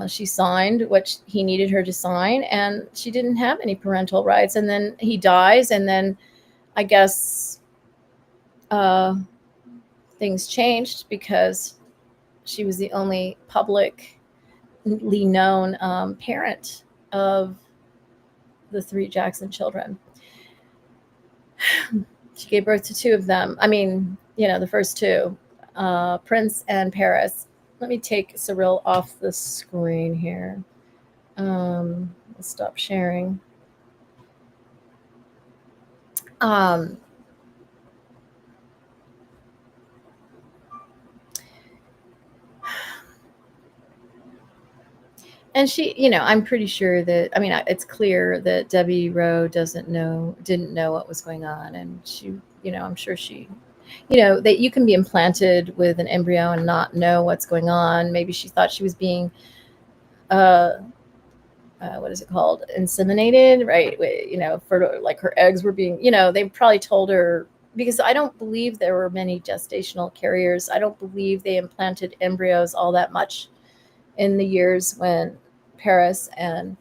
Speaker 1: she signed what he needed her to sign, and she didn't have any parental rights. And then he dies, and then I guess things changed because she was the only publicly known parent of the 3 Jackson children. She gave birth to 2 of them. I mean, the first 2, Prince and Paris. Let me take Cyril off the screen here. I'll stop sharing. And she, I'm pretty sure that, I mean, it's clear that Debbie Rowe didn't know what was going on. And she, I'm sure she, that you can be implanted with an embryo and not know what's going on. Maybe she thought she was being, what is it called? Inseminated, right? Like her eggs were being, they probably told her, because I don't believe there were many gestational carriers. I don't believe they implanted embryos all that much in the years when Paris and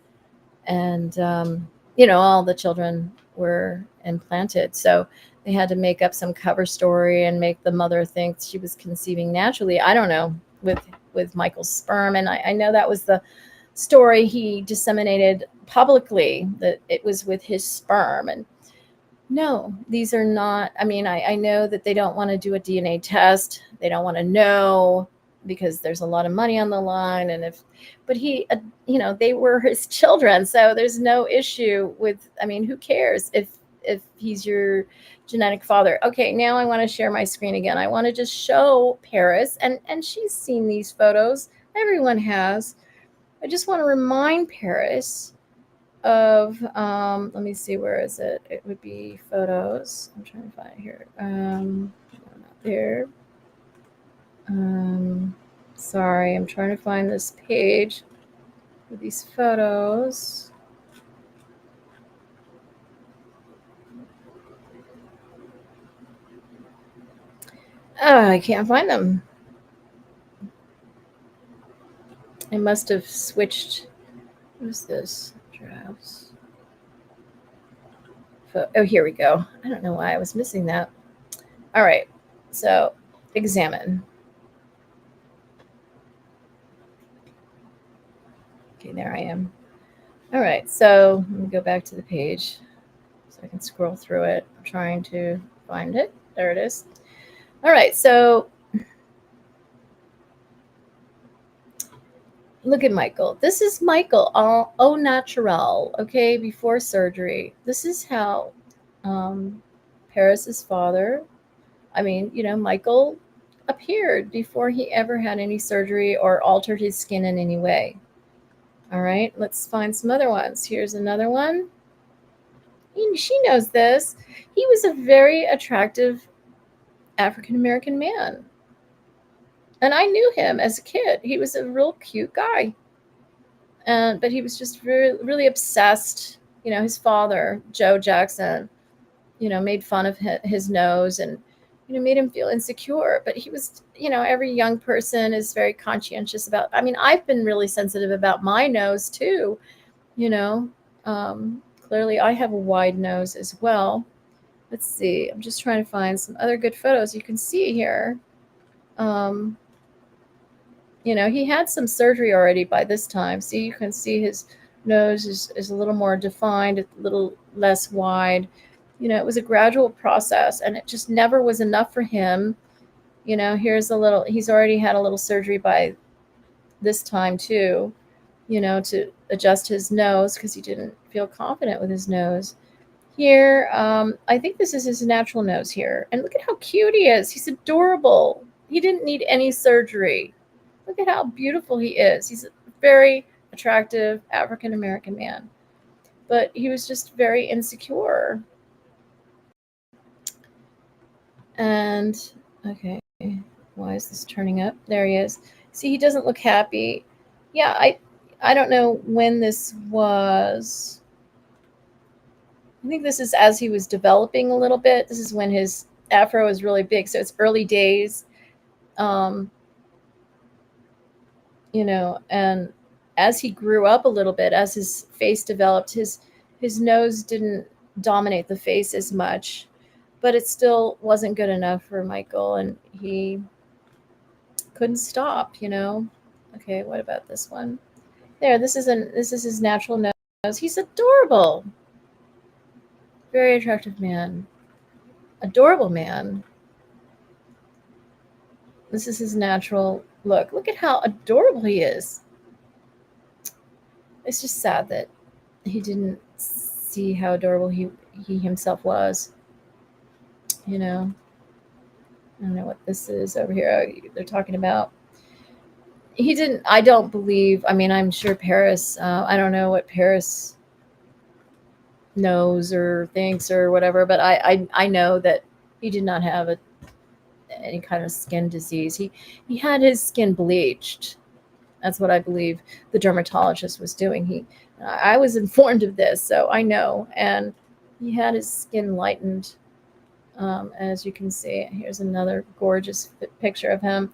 Speaker 1: all the children were implanted. So they had to make up some cover story and make the mother think she was conceiving naturally. I don't know, with Michael's sperm. And I know that was the story he disseminated publicly, that it was with his sperm. And no, these are not, I mean, I know that they don't want to do a DNA test. They don't want to know because there's a lot of money on the line. And but they were his children. So there's no issue with, I mean, who cares if he's your genetic father? Okay, now I want to share my screen again. I want to just show Paris, and she's seen these photos. Everyone has. I just want to remind Paris of, let me see, where is it? It would be photos. I'm trying to find it here. Not there. Sorry, I'm trying to find this page with these photos. Oh, I can't find them. I must have switched. What is this? Drafts. Oh, here we go. I don't know why I was missing that. All right. So, examine. Okay, there I am. All right. So, let me go back to the page so I can scroll through it. I'm trying to find it. There it is. All right. So, look at Michael. This is Michael au naturel, okay, before surgery. This is how Paris's father, Michael appeared before he ever had any surgery or altered his skin in any way. All right, let's find some other ones. Here's another one. She knows this. He was a very attractive African-American man. And I knew him as a kid. He was a real cute guy. But he was just really, really obsessed. His father, Joe Jackson, made fun of his nose and, made him feel insecure. But he was, every young person is very conscientious about, I've been really sensitive about my nose too. Clearly I have a wide nose as well. Let's see. I'm just trying to find some other good photos you can see here. He had some surgery already by this time. See, you can see his nose is a little more defined, a little less wide. It was a gradual process, and it just never was enough for him. He's already had a little surgery by this time too, to adjust his nose because he didn't feel confident with his nose. Here, I think this is his natural nose here. And look at how cute he is. He's adorable. He didn't need any surgery. Look at how beautiful he is. He's a very attractive African-American man. But he was just very insecure. And, okay, why is this turning up? There he is. See, he doesn't look happy. Yeah, I don't know when this was. I think this is as he was developing a little bit. This is when his afro is really big. So it's early days. And as he grew up a little bit, as his face developed, his nose didn't dominate the face as much, but it still wasn't good enough for Michael, and he couldn't stop, Okay, what about this one? There, this is his natural nose. He's adorable. Very attractive man. Adorable man. This is his natural look. Look at how adorable he is. It's just sad that he didn't see how adorable he himself was. I don't know what this is over here. They're talking about. He didn't. I don't believe. I'm sure Paris. I don't know what Paris knows or thinks or whatever, but I know that he did not have any kind of skin disease. He had his skin bleached. That's what I believe the dermatologist was doing. I was informed of this, so I know. And he had his skin lightened, as you can see. Here's another gorgeous picture of him.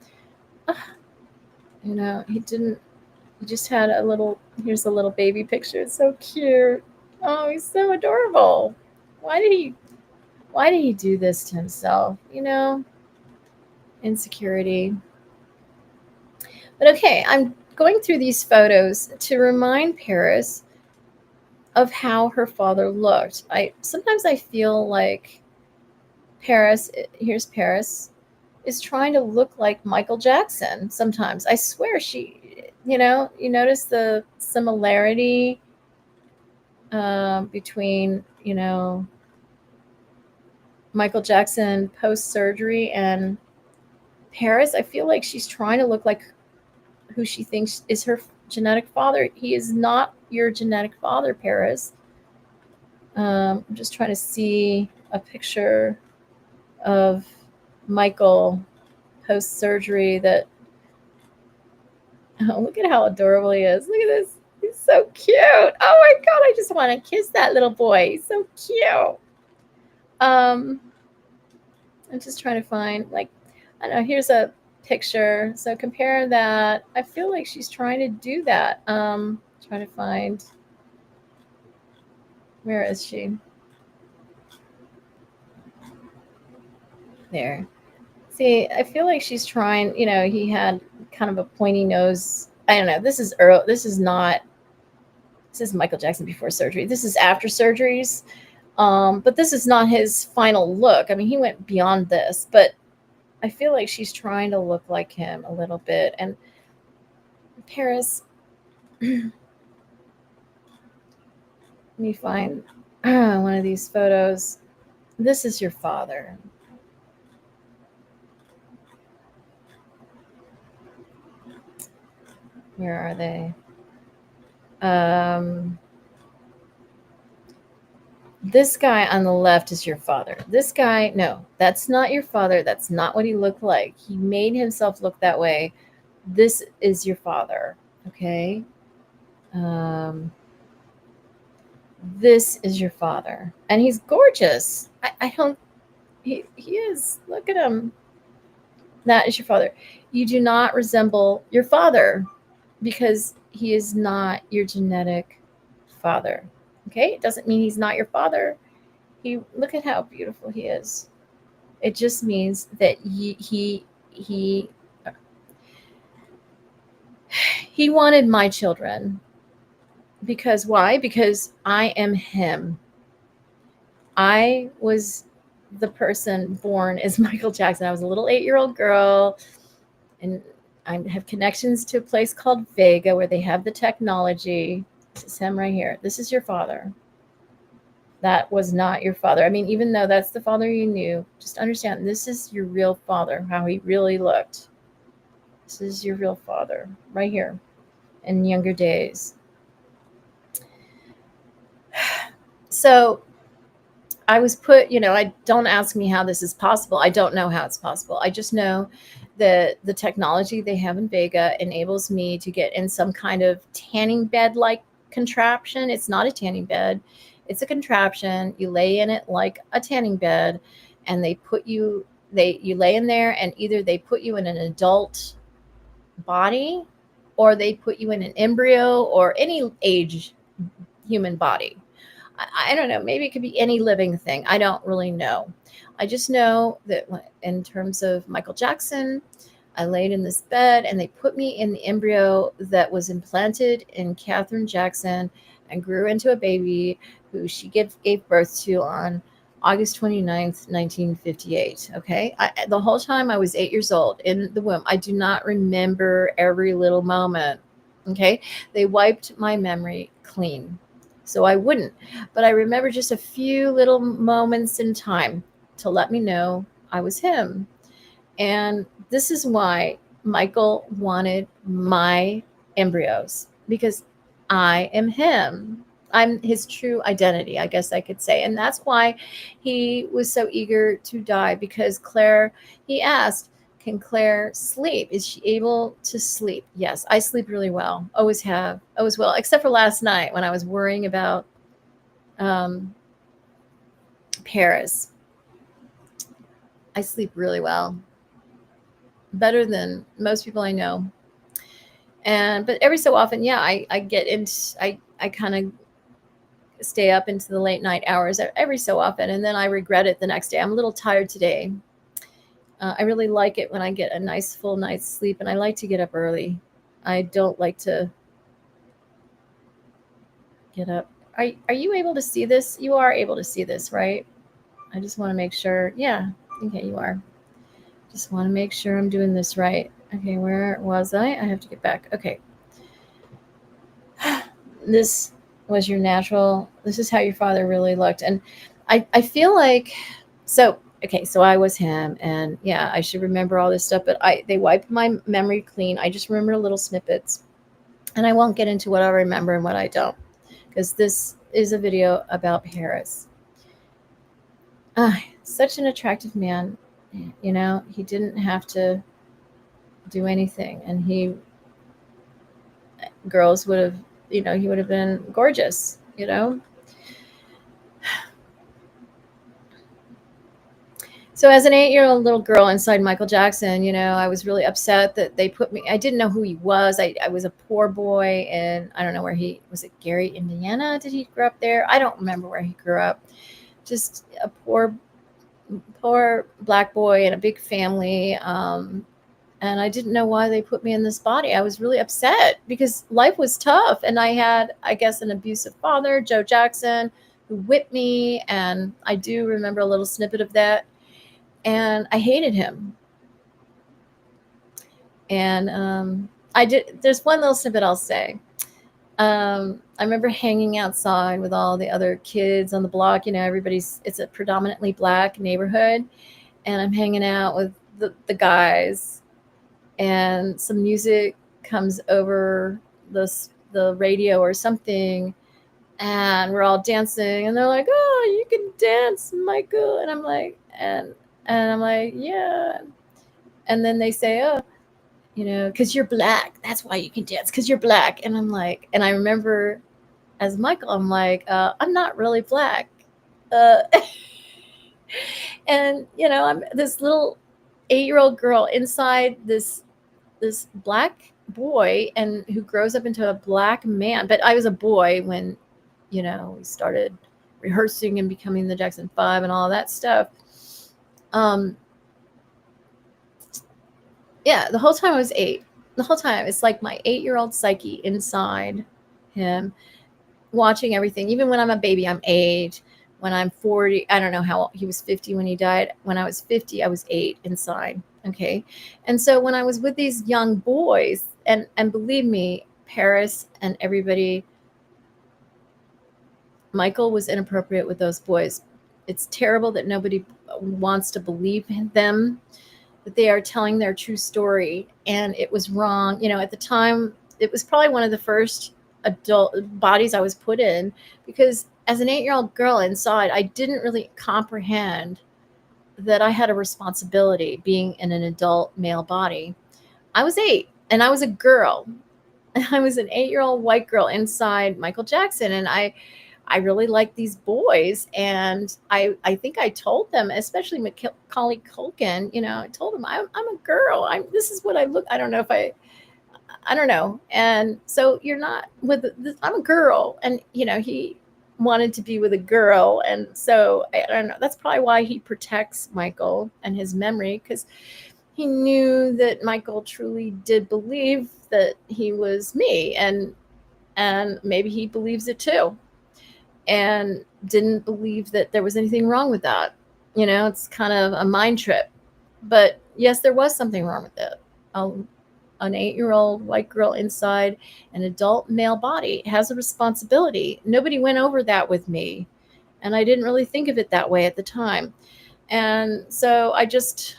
Speaker 1: He didn't. He just had a little. Here's a little baby picture. It's so cute. Oh, he's so adorable. Why did he do this to himself? Insecurity. But okay, I'm going through these photos to remind Paris of how her father looked. Sometimes I feel like Paris, here's Paris, is trying to look like Michael Jackson sometimes. I swear you notice the similarity between, Michael Jackson post-surgery and Paris. I feel like she's trying to look like who she thinks is her genetic father. He is not your genetic father, Paris. I'm just trying to see a picture of Michael post-surgery that, oh, look at how adorable he is. Look at this. He's so cute. Oh my God, I just want to kiss that little boy. He's so cute. I'm just trying to find, like, I don't know, here's a picture. So compare that. I feel like she's trying to do that. Trying to find, where is she? There. See, I feel like she's trying, he had kind of a pointy nose. I don't know. This is Michael Jackson before surgery. This is after surgeries. But this is not his final look. I mean, he went beyond this, but I feel like she's trying to look like him a little bit. And Paris, let me find one of these photos. This is your father. Where are they? This guy on the left is your father. This guy, no, that's not your father. That's not what he looked like. He made himself look that way. This is your father, okay? This is your father. And he's gorgeous. He is. Look at him. That is your father. You do not resemble your father because he is not your genetic father. Okay? It doesn't mean he's not your father. Look at how beautiful he is. It just means that he wanted my children. Because why? Because I am him. I was the person born as Michael Jackson. I was a little 8-year-old girl, and I have connections to a place called Vega where they have the technology. This is him right here. This is your father. That was not your father. I mean, even though that's the father you knew, just understand this is your real father, how he really looked. This is your real father right here in younger days. So I was put, don't ask me how this is possible. I don't know how it's possible. I just know that the technology they have in Vega enables me to get in some kind of tanning bed-like contraption. It's not a tanning bed. It's a contraption. You lay in it like a tanning bed, and you lay in there, and either they put you in an adult body or they put you in an embryo or any age human body. I don't know. Maybe it could be any living thing. I don't really know. I just know that in terms of Michael Jackson, I laid in this bed and they put me in the embryo that was implanted in Katherine Jackson and grew into a baby who she gave birth to on August 29th, 1958. Okay. The whole time I was 8 years old in the womb. I do not remember every little moment. Okay. They wiped my memory clean. So I wouldn't. But I remember just a few little moments in time to let me know I was him. And this is why Michael wanted my embryos, because I am him. I'm his true identity, I guess I could say. And that's why he was so eager to die, because he asked, can Claire sleep? Is she able to sleep? Yes, I sleep really well. Always have. Always will. Except for last night when I was worrying about Paris. I sleep really well. Better than most people I know. But every so often, yeah, I kind of stay up into the late night hours every so often, and then I regret it the next day. I'm a little tired today. I really like it when I get a nice full night's sleep, and I like to get up early. I don't like to get up. Are you able to see this? You are able to see this, right? I just want to make sure. Yeah. Okay, you are. Just want to make sure I'm doing this right. Okay, where was I? I have to get back. Okay. This was your natural, this is how your father really looked. And I feel like, so, okay, so I was him, and yeah, I should remember all this stuff, but they wiped my memory clean. I just remember little snippets, and I won't get into what I remember and what I don't, because this is a video about Paris. Such an attractive man. He didn't have to do anything, and girls would have, he would have been gorgeous. So as an 8-year-old little girl inside Michael Jackson, I was really upset that they put me. I didn't know who he was. I was a poor boy, and I don't know where he was. It Gary, Indiana? Did he grow up there? I don't remember where he grew up. Just a poor black boy in a big family. And I didn't know why they put me in this body. I was really upset because life was tough, and I had, I guess, an abusive father, Joe Jackson, who whipped me, and I do remember a little snippet of that. And I hated him. And there's one little snippet I'll say. I remember hanging outside with all the other kids on the block. It's a predominantly black neighborhood, and I'm hanging out with the guys, and some music comes over the radio or something, and we're all dancing, and they're like, "Oh, you can dance, Michael," and I'm like, and I'm like, "Yeah," and then they say, "Oh, because you're black, that's why you can dance, because you're black," and I'm like, and I remember as Michael, I'm like, I'm not really black, uh, and I'm this little 8-year-old girl inside this black boy, and who grows up into a black man. But I was a boy when we started rehearsing and becoming the Jackson 5 and all that stuff. Yeah, the whole time I was 8. The whole time it's like my 8-year-old psyche inside him, watching everything. Even when I'm a baby, I'm 8. When I'm 40, I don't know how he was 50 when he died. When I was 50, I was 8 inside. Okay. And so when I was with these young boys, and believe me, Paris and everybody, Michael was inappropriate with those boys. It's terrible that nobody wants to believe them, that they are telling their true story. And it was wrong. At the time, it was probably one of the first adult bodies I was put in, because as an 8-year-old girl inside, I didn't really comprehend that I had a responsibility being in an adult male body. I was 8, and I was a girl. I was an 8-year-old white girl inside Michael Jackson, and I really liked these boys, and I think I told them, especially Macaulay Culkin, I told him I'm a girl. This is what I look. I don't know if I don't know. And so you're not with I'm a girl, and he wanted to be with a girl, and so I don't know. That's probably why he protects Michael and his memory, because he knew that Michael truly did believe that he was me, and maybe he believes it too, and didn't believe that there was anything wrong with that. It's kind of a mind trip, but yes, there was something wrong with it. An 8-year-old white girl inside an adult male body has a responsibility. Nobody went over that with me, and I didn't really think of it that way at the time. And so I just,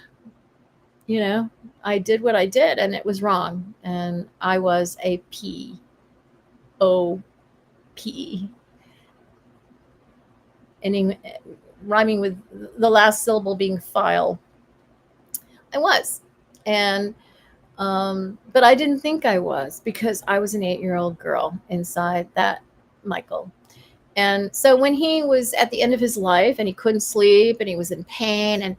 Speaker 1: I did what I did, and it was wrong. And I was a P-O-P, ending, rhyming with the last syllable being file. I was. And but I didn't think I was, because I was an 8-year-old girl inside that Michael. And so when he was at the end of his life, and he couldn't sleep, and he was in pain, and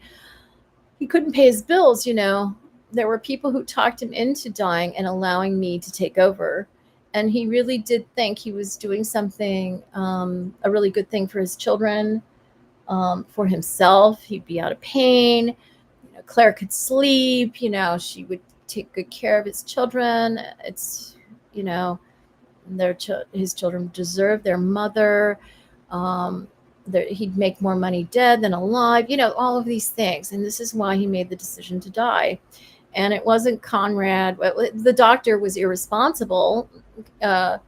Speaker 1: he couldn't pay his bills, there were people who talked him into dying and allowing me to take over. And he really did think he was doing something, a really good thing for his children, for himself. He'd be out of pain. Claire could sleep. She would take good care of his children. It's, his children deserve their mother. he'd make more money dead than alive, all of these things. And this is why he made the decision to die. And it wasn't Conrad. The doctor was irresponsible, uh,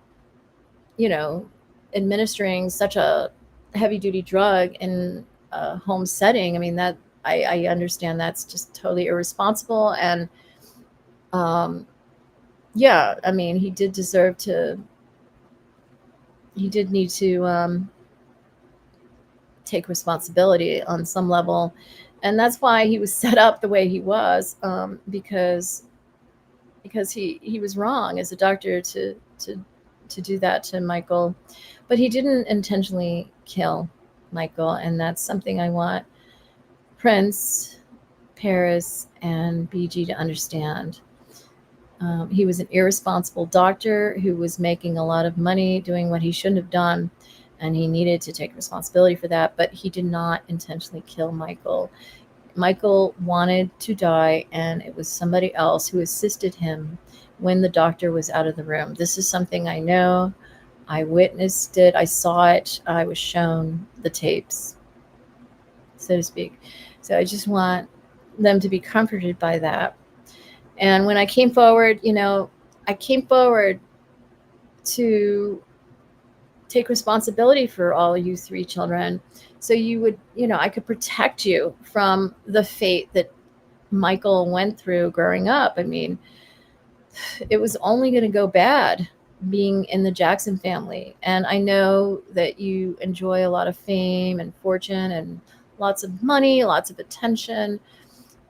Speaker 1: administering such a heavy duty drug in a home setting. I mean, that I understand that's just totally irresponsible. And yeah, I mean, he did need to take responsibility on some level. And that's why he was set up the way he was, because he was wrong as a doctor to do that to Michael. But he didn't intentionally kill Michael, and that's something I want Prince, Paris, and Bigi to understand. He was an irresponsible doctor who was making a lot of money doing what he shouldn't have done, and he needed to take responsibility for that, but he did not intentionally kill Michael. Michael wanted to die, and it was somebody else who assisted him when the doctor was out of the room. This is something I know. I witnessed it. I saw it. I was shown the tapes, so to speak. So I just want them to be comforted by that. And when I came forward, I came forward to take responsibility for all you 3 children. So you would, I could protect you from the fate that Michael went through growing up. I mean, it was only going to go bad being in the Jackson family. And I know that you enjoy a lot of fame and fortune and lots of money, lots of attention.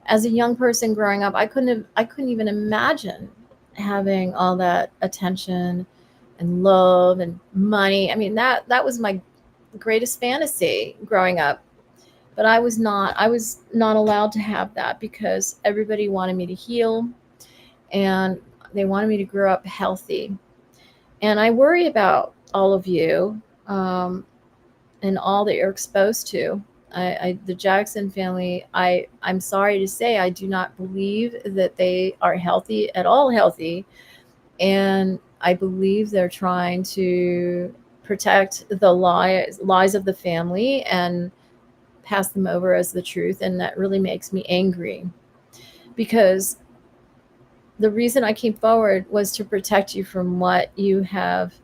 Speaker 1: As a young person growing up, I couldn't even imagine having all that attention and love and money. I mean, that was my greatest fantasy growing up. But I was not allowed to have that because everybody wanted me to heal, and they wanted me to grow up healthy. And I worry about all of you, and all that you're exposed to. The Jackson family, I'm sorry to say, I do not believe that they are at all healthy. And I believe they're trying to protect the lies of the family and pass them over as the truth. And that really makes me angry, because the reason I came forward was to protect you from what you have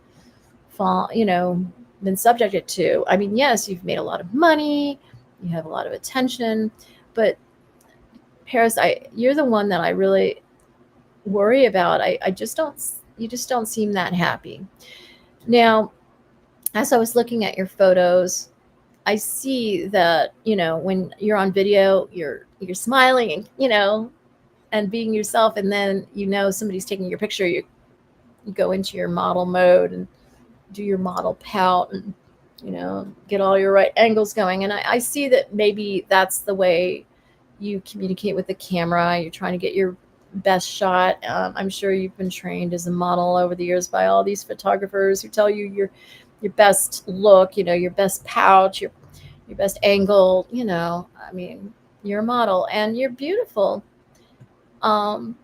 Speaker 1: been subjected to. I mean, yes, you've made a lot of money, you have a lot of attention, but Paris, you're the one that I really worry about. You just don't seem that happy. Now, as I was looking at your photos, I see that, when you're on video, you're smiling and, and being yourself. And then, somebody's taking your picture, you go into your model mode and do your model pout and, get all your right angles going. And I see that maybe that's the way you communicate with the camera. You're trying to get your best shot. I'm sure you've been trained as a model over the years by all these photographers who tell you your best look, your best pouch, your best angle. I mean, you're a model and you're beautiful. And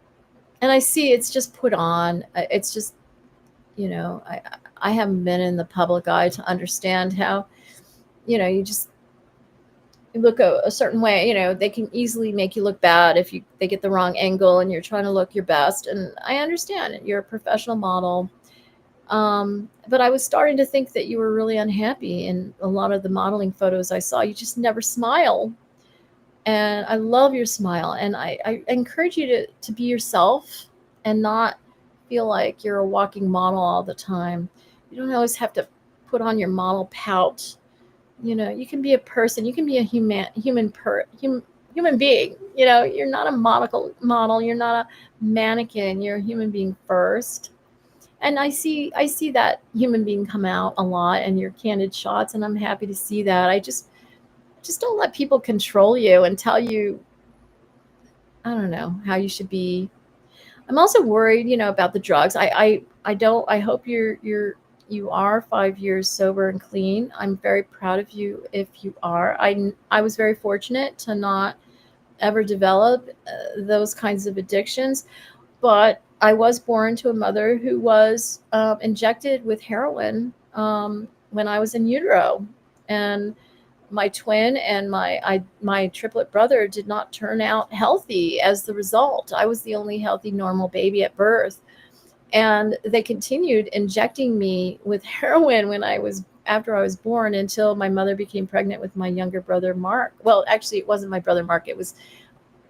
Speaker 1: I see it's just put on. It's just, I haven't been in the public eye to understand how, you just look a certain way. They can easily make you look bad if they get the wrong angle and you're trying to look your best. And I understand it. You're a professional model. But I was starting to think that you were really unhappy in a lot of the modeling photos I saw. You just never smile. And I love your smile. And I encourage you to be yourself and not feel like you're a walking model all the time. You don't always have to put on your model pout. You can be a person. You can be a human being. You're not a model. You're not a mannequin. You're a human being first. And I see that human being come out a lot in your candid shots, and I'm happy to see that. I just don't let people control you and tell you, I don't know, how you should be. I'm also worried, about the drugs. I hope you are 5 years sober and clean. I'm very proud of you if you are. I was very fortunate to not ever develop those kinds of addictions, but I was born to a mother who was injected with heroin when I was in utero, and my twin and my triplet brother did not turn out healthy as the result. I was the only healthy, normal baby at birth. And they continued injecting me with heroin after I was born until my mother became pregnant with my younger brother, Mark. Well, actually, it wasn't my brother, Mark. It was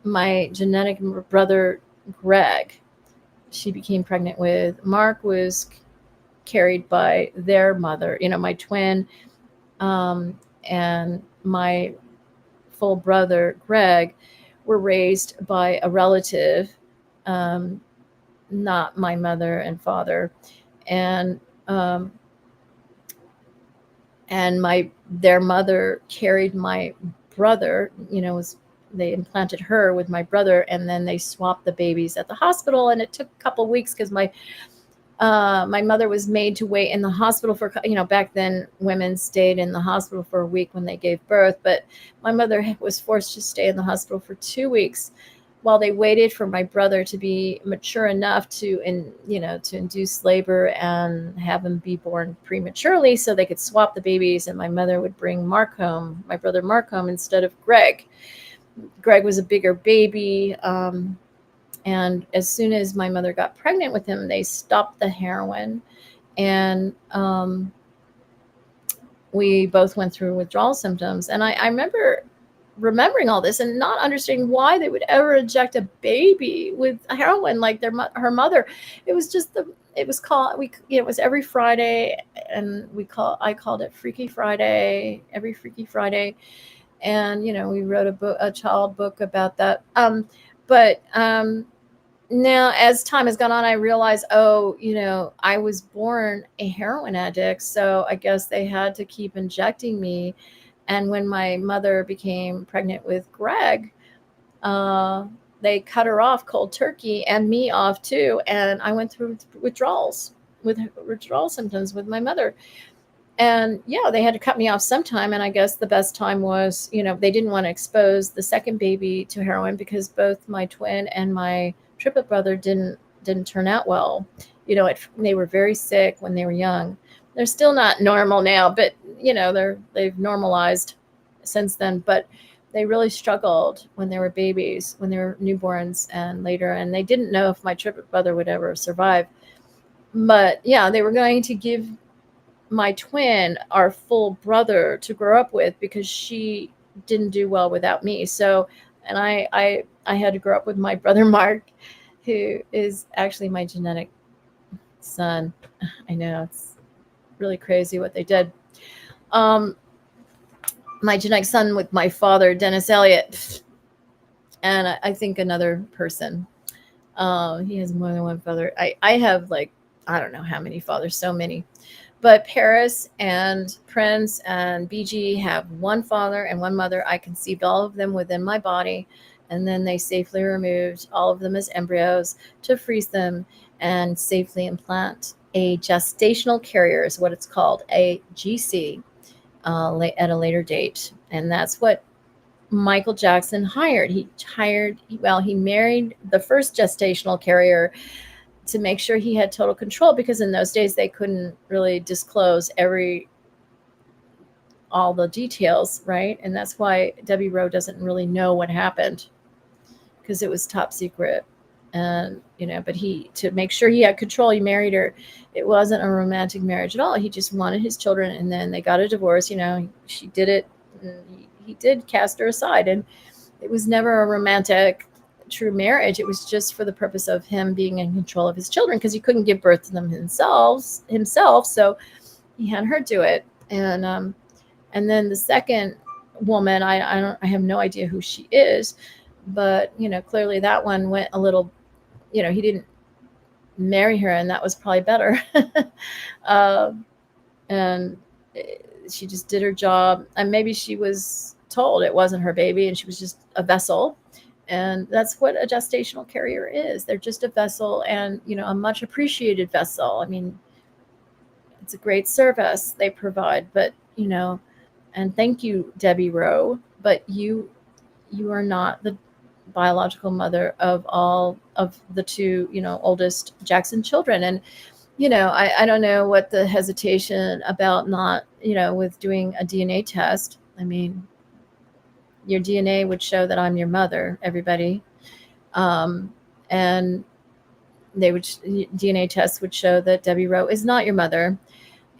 Speaker 1: my genetic brother, Greg. She became pregnant with. Mark was carried by their mother, my twin, and my full brother, Greg, were raised by a relative, not my mother and father. And their mother carried my brother, they implanted her with my brother, and then they swapped the babies at the hospital. And it took a couple of weeks because my mother was made to wait in the hospital for, back then women stayed in the hospital for a week when they gave birth, but my mother was forced to stay in the hospital for 2 weeks while they waited for my brother to be mature enough to induce labor and have him be born prematurely so they could swap the babies. And my mother would bring my brother Mark home instead of Greg. Greg was a bigger baby. And as soon as my mother got pregnant with him, they stopped the heroin. And we both went through withdrawal symptoms. And I remember remembering all this and not understanding why they would ever inject a baby with heroin like her mother. It was just it was every Friday, and I called it Freaky Friday, every Freaky Friday. And, we wrote a child book about that. But now as time has gone on, I realized, I was born a heroin addict. So I guess they had to keep injecting me. And when my mother became pregnant with Greg, they cut her off cold turkey and me off too. And I went through withdrawal symptoms with my mother. And they had to cut me off sometime. And I guess the best time was, they didn't want to expose the second baby to heroin because both my twin and my triplet brother didn't turn out well. They were very sick when they were young. They're still not normal now, but they've normalized since then. But they really struggled when they were babies, when they were newborns and later. And they didn't know if my triplet brother would ever survive. But they were going to give my twin our full brother to grow up with because she didn't do well without me. So, and I had to grow up with my brother Mark, who is actually my genetic son. I know, it's really crazy what they did. My genetic son with my father, Dennis Elliott, and I think another person. He has more than one father. I have I don't know how many fathers, so many. But Paris and Prince and Bigi have one father and one mother. I conceived all of them within my body, and then they safely removed all of them as embryos to freeze them and safely implant a gestational carrier, is what it's called, a GC, at a later date. And that's what Michael Jackson hired. He married the first gestational carrier to make sure he had total control, because in those days they couldn't really disclose all the details, right? And that's why Debbie Rowe doesn't really know what happened, because it was top secret. And but to make sure he had control, he married her. It wasn't a romantic marriage at all. He just wanted his children, and then they got a divorce. She did it, and he did cast her aside, and it was never a romantic true marriage. It was just for the purpose of him being in control of his children, because he couldn't give birth to them himself, so he had her do it. And then the second woman, I have no idea who she is, but clearly that one went a little, he didn't marry her, and that was probably better. And she just did her job, and maybe she was told it wasn't her baby and she was just a vessel. And that's what a gestational carrier is. They're just a vessel, and a much appreciated vessel. I mean, it's a great service they provide, but and thank you, Debbie Rowe, but you are not the biological mother of all of the two oldest Jackson children. And I don't know what the hesitation about not with doing a DNA test. I mean, your DNA would show that I'm your mother, everybody. And DNA tests would show that Debbie Rowe is not your mother.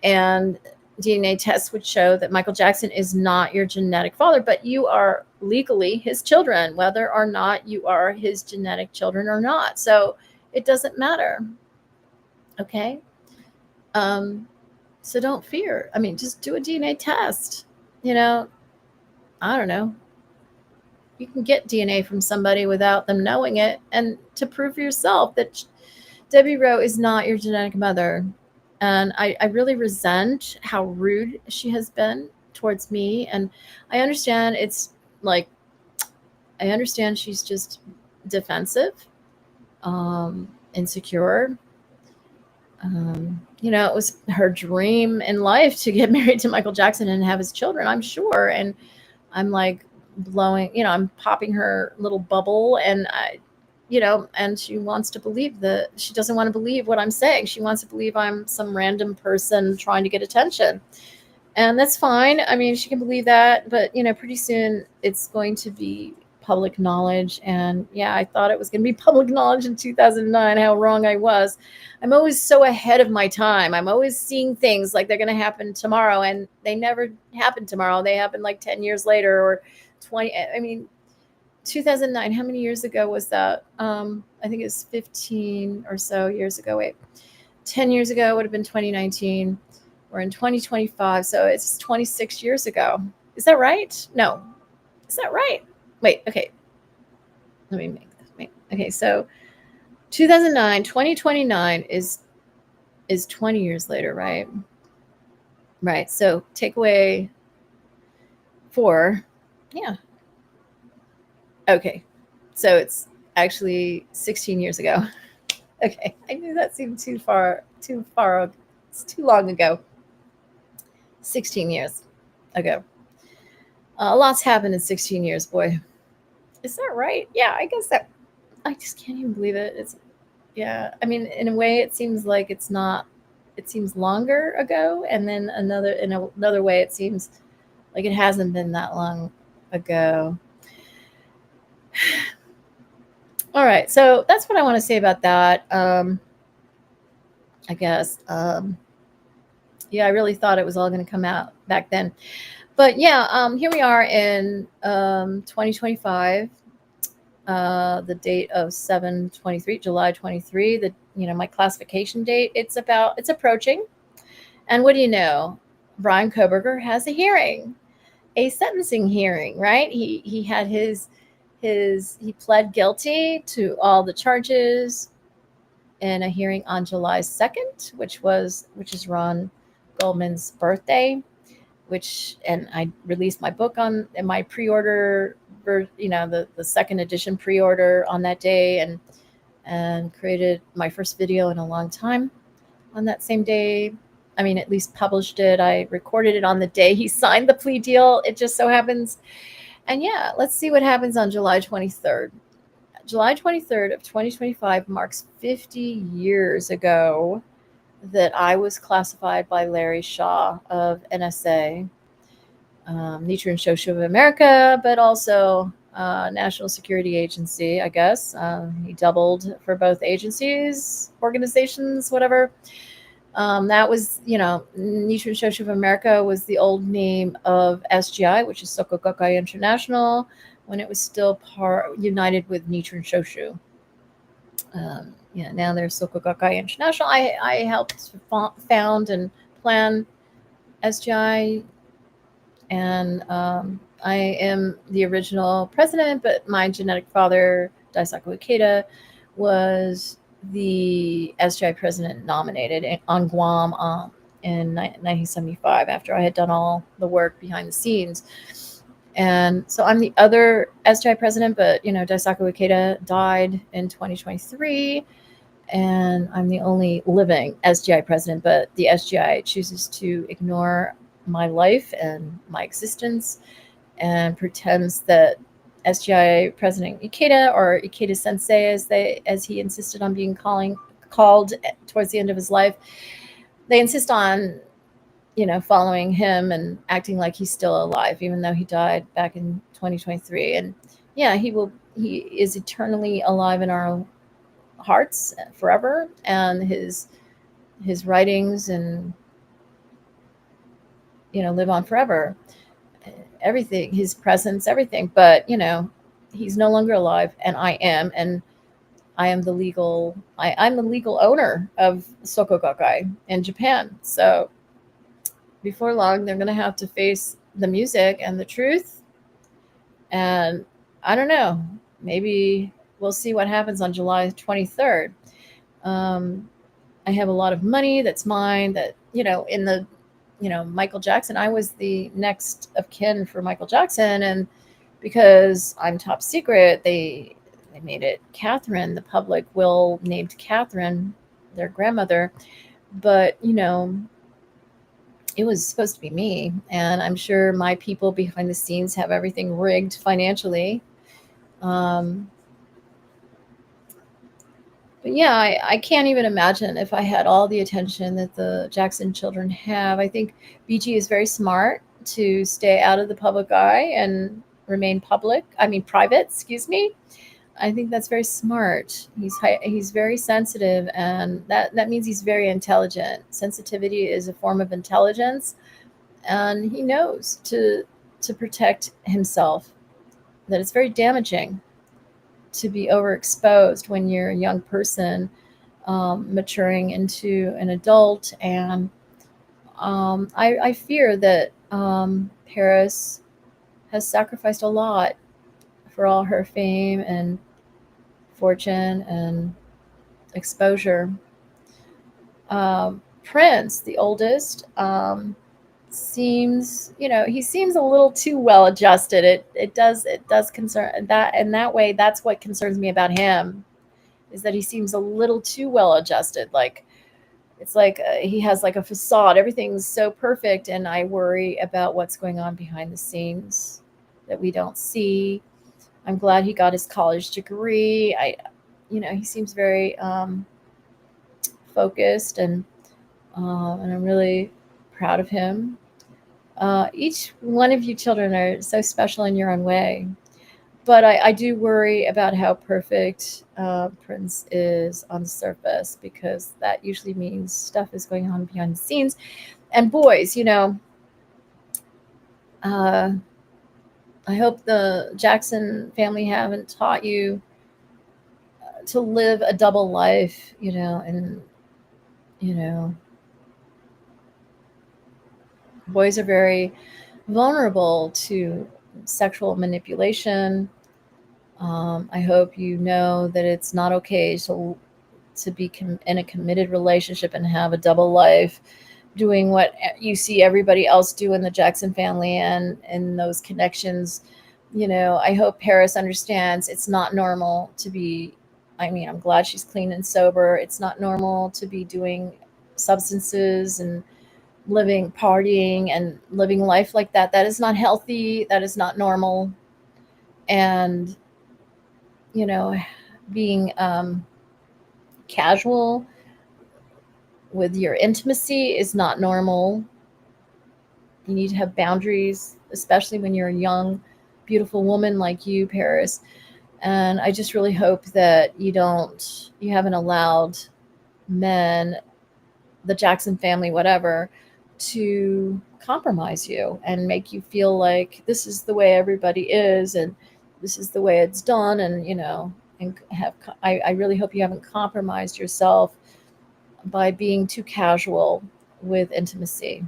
Speaker 1: And DNA tests would show that Michael Jackson is not your genetic father, but you are legally his children, whether or not you are his genetic children or not. So it doesn't matter. Okay. So don't fear. I mean, just do a DNA test. I don't know. You can get DNA from somebody without them knowing it, and to prove for yourself that Debbie Rowe is not your genetic mother. And I really resent how rude she has been towards me. And I understand I understand she's just defensive, insecure. It was her dream in life to get married to Michael Jackson and have his children, I'm sure. And I'm like I'm popping her little bubble, and and she wants to believe that she doesn't want to believe what I'm saying. She wants to believe I'm some random person trying to get attention. And that's fine. I mean, she can believe that, but pretty soon it's going to be public knowledge. And yeah, I thought it was going to be public knowledge in 2009. How wrong I was. I'm always so ahead of my time. I'm always seeing things like they're going to happen tomorrow, and they never happen tomorrow. They happen like 10 years later or 20. I mean, 2009, how many years ago was that? I think it was 15 or so years ago. Wait, 10 years ago would have been 2019. We're in 2025, so it's 26 years ago. Is that right? No. Is that right? Wait, okay. Let me make this. Okay, so 2009, 2029 is 20 years later, right? Right, so take away 4. Yeah. Okay, so it's actually 16 years ago. Okay, I knew that seemed too far. It's too long ago. 16 years ago. Lots happened in 16 years, boy. Is that right? Yeah, I guess that. I just can't even believe it. I mean, in a way, it seems like it's not. It seems longer ago, and then in another way, it seems like it hasn't been that long ago. All right, so that's what I want to say about that. I guess. Yeah, I really thought it was all going to come out back then. But yeah, here we are in 2025. The date of 7/23, July 23. My classification date. It's approaching. And what do you know? Bryan Kohberger has a hearing, a sentencing hearing. Right? He had he pled guilty to all the charges in a hearing on July 2nd, which is Ron Goldman's birthday, and I released my book in my pre-order, the second edition pre-order on that day, and created my first video in a long time on that same day. I mean, at least published it. I recorded it on the day he signed the plea deal. It just so happens. And yeah, let's see what happens on July 23rd. July 23rd of 2025 marks 50 years ago that I was classified by Larry Shaw of NSA, Nature and Shoshu of America, but also National Security Agency, I guess. He doubled for both agencies, organizations, whatever. That was, Nature and Shoshu of America was the old name of SGI, which is Soka Gakkai International, when it was still united with Nature and Shoshu. Now there's Soka Gakkai International. I helped found and plan SGI, and I am the original president, but my genetic father, Daisaku Ikeda, was the SGI president nominated on Guam in 1975 after I had done all the work behind the scenes. And so I'm the other SGI president, but, Daisaku Ikeda died in 2023, and I'm the only living SGI president, but the SGI chooses to ignore my life and my existence and pretends that SGI President Ikeda, or Ikeda Sensei, as he insisted on being called towards the end of his life, they insist on following him and acting like he's still alive, even though he died back in 2023. And yeah, he is eternally alive in our hearts forever, and his writings and live on forever. Everything, his presence, everything. But he's no longer alive, and I am, and I'm the legal owner of Soka Gakkai in Japan. So before long, they're going to have to face the music and the truth. And I don't know, maybe we'll see what happens on July 23rd. I have a lot of money that's mine that, in the, Michael Jackson, I was the next of kin for Michael Jackson. And because I'm top secret, they made it Catherine. The public will named Catherine, their grandmother. But, it was supposed to be me. And I'm sure my people behind the scenes have everything rigged financially. But yeah, I can't even imagine if I had all the attention that the Jackson children have. I think Bigi is very smart to stay out of the public eye and remain private, excuse me. I think that's very smart. He's very sensitive, and that means he's very intelligent. Sensitivity is a form of intelligence, and he knows to protect himself. That it's very damaging to be overexposed when you're a young person, maturing into an adult. And I fear that Paris has sacrificed a lot for all her fame and fortune and exposure. Prince, the oldest, seems he seems a little too well adjusted. It does concern that, in that way. That's what concerns me about him, is that he seems a little too well adjusted. Like it's like he has like a facade. Everything's so perfect, and I worry about what's going on behind the scenes that we don't see. I'm glad he got his college degree. He seems very focused, and I'm really proud of him. Each one of you children are so special in your own way. But I do worry about how perfect Prince is on the surface, because that usually means stuff is going on behind the scenes. And boys, I hope the Jackson family haven't taught you to live a double life, and, boys are very vulnerable to sexual manipulation. I hope you know that it's not okay to be in a committed relationship and have a double life, doing what you see everybody else do in the Jackson family and in those connections. I hope Paris understands it's not normal to be. I'm glad she's clean and sober. It's not normal to be doing substances and partying and living life like that. That is not healthy. That is not normal. And, being casual with your intimacy is not normal. You need to have boundaries, especially when you're a young, beautiful woman like you, Paris. And I just really hope that you haven't allowed men, the Jackson family, whatever, to compromise you and make you feel like this is the way everybody is and this is the way it's done. And, I really hope you haven't compromised yourself by being too casual with intimacy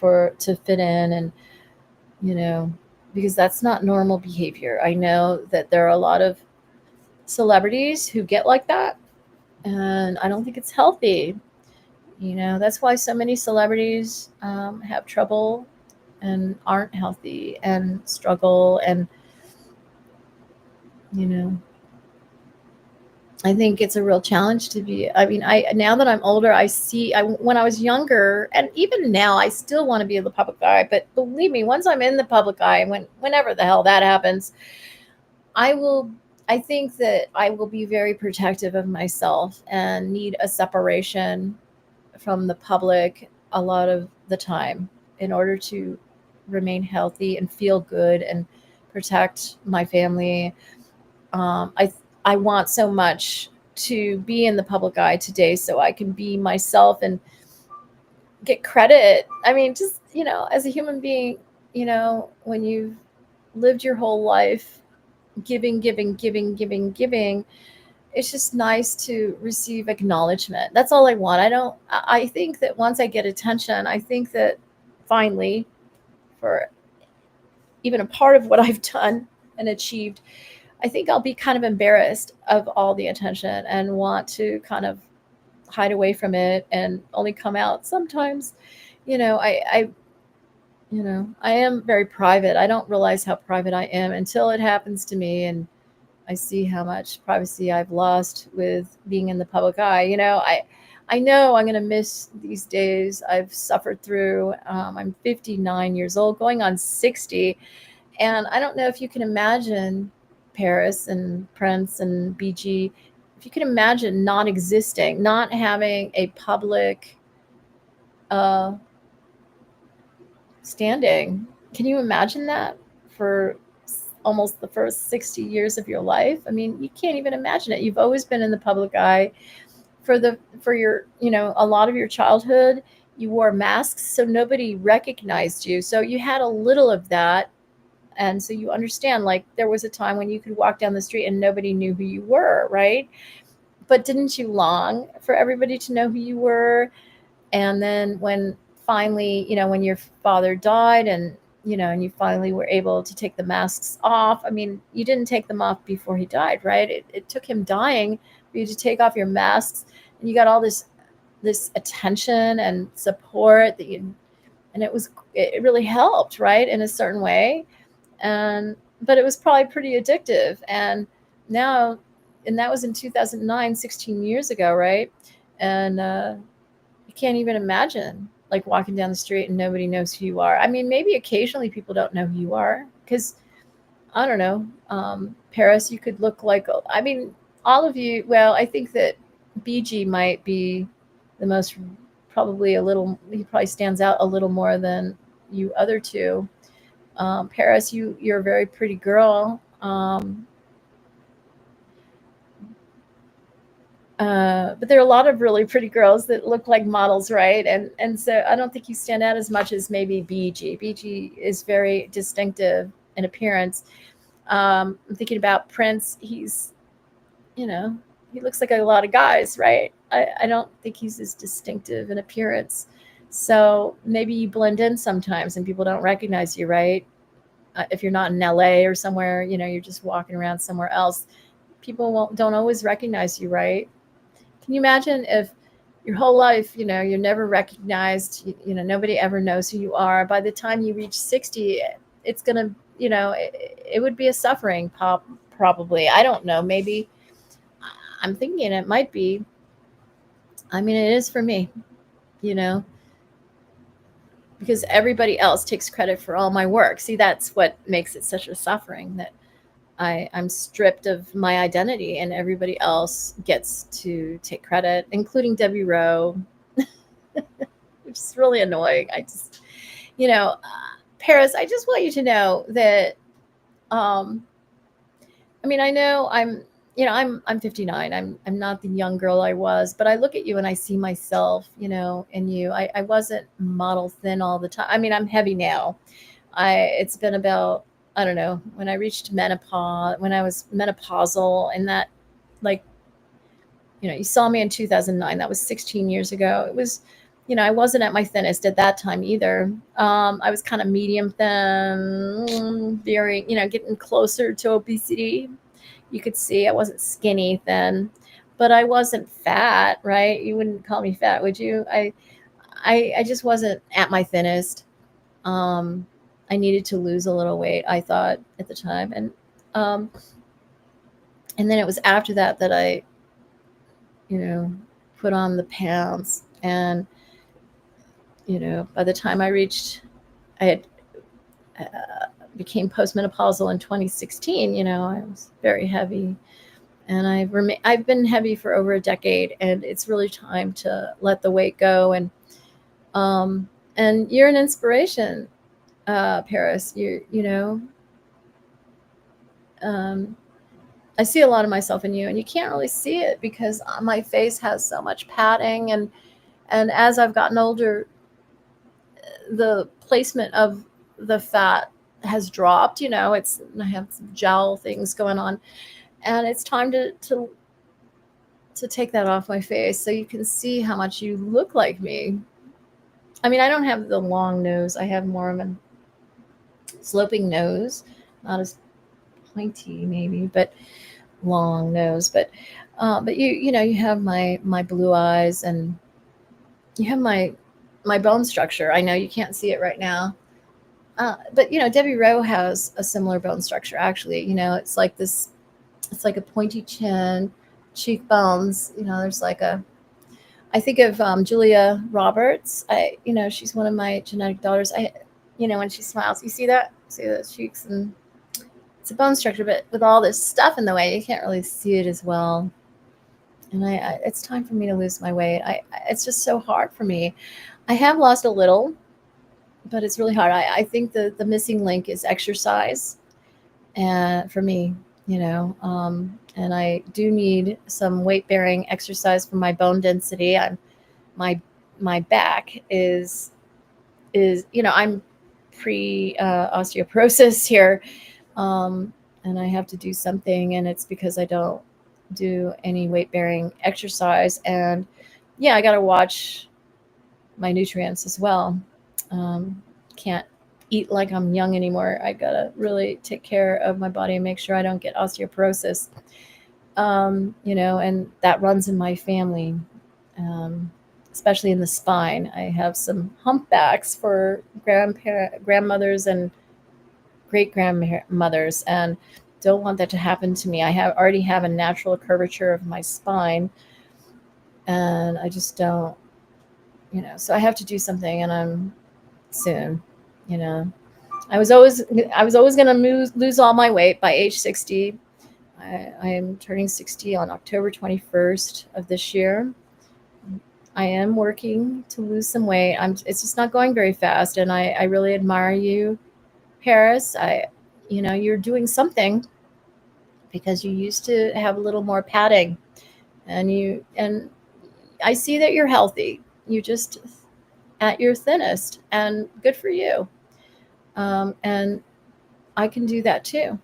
Speaker 1: to fit in, and, because that's not normal behavior. I know that there are a lot of celebrities who get like that, and I don't think it's healthy. That's why so many celebrities have trouble and aren't healthy and struggle. And, I think it's a real challenge to be. Now that I'm older, I see. When I was younger, and even now, I still want to be in the public eye. But believe me, once I'm in the public eye, whenever the hell that happens, I think that I will be very protective of myself and need a separation from the public. a lot of the time in order to remain healthy and feel good and protect my family. I want so much to be in the public eye today so I can be myself and get credit. I mean, just, as a human being, when you've lived your whole life giving, giving, giving, giving, giving, it's just nice to receive acknowledgement. That's all I want. I think that once I get attention, I think that finally, for even a part of what I've done and achieved, I think I'll be kind of embarrassed of all the attention and want to kind of hide away from it and only come out sometimes. I am very private. I don't realize how private I am until it happens to me, and I see how much privacy I've lost with being in the public eye. I know I'm going to miss these days I've suffered through. I'm 59 years old, going on 60. And I don't know if you can imagine, Paris and Prince and Bigi, if you can imagine not existing, not having a public standing. Can you imagine that for almost the first 60 years of your life? I mean, you can't even imagine it. You've always been in the public eye for your, a lot of your childhood. You wore masks, so nobody recognized you. So you had a little of that. And so you understand, like, there was a time when you could walk down the street and nobody knew who you were, right? But didn't you long for everybody to know who you were? And then when finally, when your father died and you finally were able to take the masks off. I mean, you didn't take them off before he died, right? It took him dying for you to take off your masks, and you got all this attention and support and it really helped, right, in a certain way. But it was probably pretty addictive. And that was in 2009, 16 years ago, right? And you can't even imagine, like, walking down the street and nobody knows who you are. I mean, maybe occasionally people don't know who you are because, I don't know, Paris, you could look like, I mean, all of you, well, I think that Bigi might be the most, he probably stands out a little more than you other two. Paris, you're a very pretty girl. But there are a lot of really pretty girls that look like models, right? And so I don't think you stand out as much as maybe Bigi. Bigi is very distinctive in appearance. I'm thinking about Prince. He's, he looks like a lot of guys, right? I don't think he's as distinctive in appearance. So maybe you blend in sometimes and people don't recognize you, right? If you're not in LA or somewhere, you're just walking around somewhere else, people don't always recognize you, right? Can you imagine if your whole life, you're never recognized, nobody ever knows who you are. By the time you reach 60, it's going to, it would be a suffering probably. I don't know. Maybe I'm thinking it might be. I mean, it is for me, because everybody else takes credit for all my work. See, that's what makes it such a suffering, that I'm stripped of my identity and everybody else gets to take credit, including Debbie Rowe, which is really annoying. I just, Paris, I just want you to know that, I mean, I know I'm 59. I'm not the young girl I was, but I look at you and I see myself, in you. I wasn't model thin all the time. I mean, I'm heavy now. It's been about, I don't know, when I reached menopause, when I was menopausal, and that, like, you saw me in 2009, that was 16 years ago. It was, I wasn't at my thinnest at that time either. I was kind of medium thin, very, getting closer to obesity. You could see I wasn't skinny thin, but I wasn't fat, right? You wouldn't call me fat, would you? I just wasn't at my thinnest. I needed to lose a little weight, I thought at the time. And then it was after that I, put on the pounds. And, by the time I had became postmenopausal in 2016, I was very heavy. And I've been heavy for over a decade, and it's really time to let the weight go. And And you're an inspiration, Paris. Um, I see a lot of myself in you, and you can't really see it because my face has so much padding, and as I've gotten older, the placement of the fat has dropped. I have some jowl things going on, and it's time to take that off my face so you can see how much you look like me. I mean, I don't have the long nose. I have more of a sloping nose, not as pointy maybe, but long nose. But you have my blue eyes, and you have my bone structure. I know you can't see it right now, but Debbie Rowe has a similar bone structure. Actually, it's like this. It's like a pointy chin, cheekbones. There's like a. I think of Julia Roberts. She's one of my genetic daughters. When she smiles, you see that? See the cheeks, and it's a bone structure, but with all this stuff in the way, you can't really see it as well. And it's time for me to lose my weight. It's just so hard for me. I have lost a little, but it's really hard. I think the missing link is exercise, and for me, and I do need some weight bearing exercise for my bone density. My back is I'm pre osteoporosis here, and I have to do something, and it's because I don't do any weight bearing exercise, and I got to watch my nutrients as well. Can't eat like I'm young anymore. I gotta really take care of my body and make sure I don't get osteoporosis. And that runs in my family, especially in the spine. I have some humpbacks for grandmothers and great grandmothers, and don't want that to happen to me. I already have a natural curvature of my spine, and I just don't, so I have to do something, and I'm soon. I was always going to lose all my weight by age 60. I am turning 60 on October 21st of this year. I am working to lose some weight. It's just not going very fast, and I really admire you, Paris. You're doing something, because you used to have a little more padding, and I see that you're healthy. You just at your thinnest, and good for you. And I can do that too.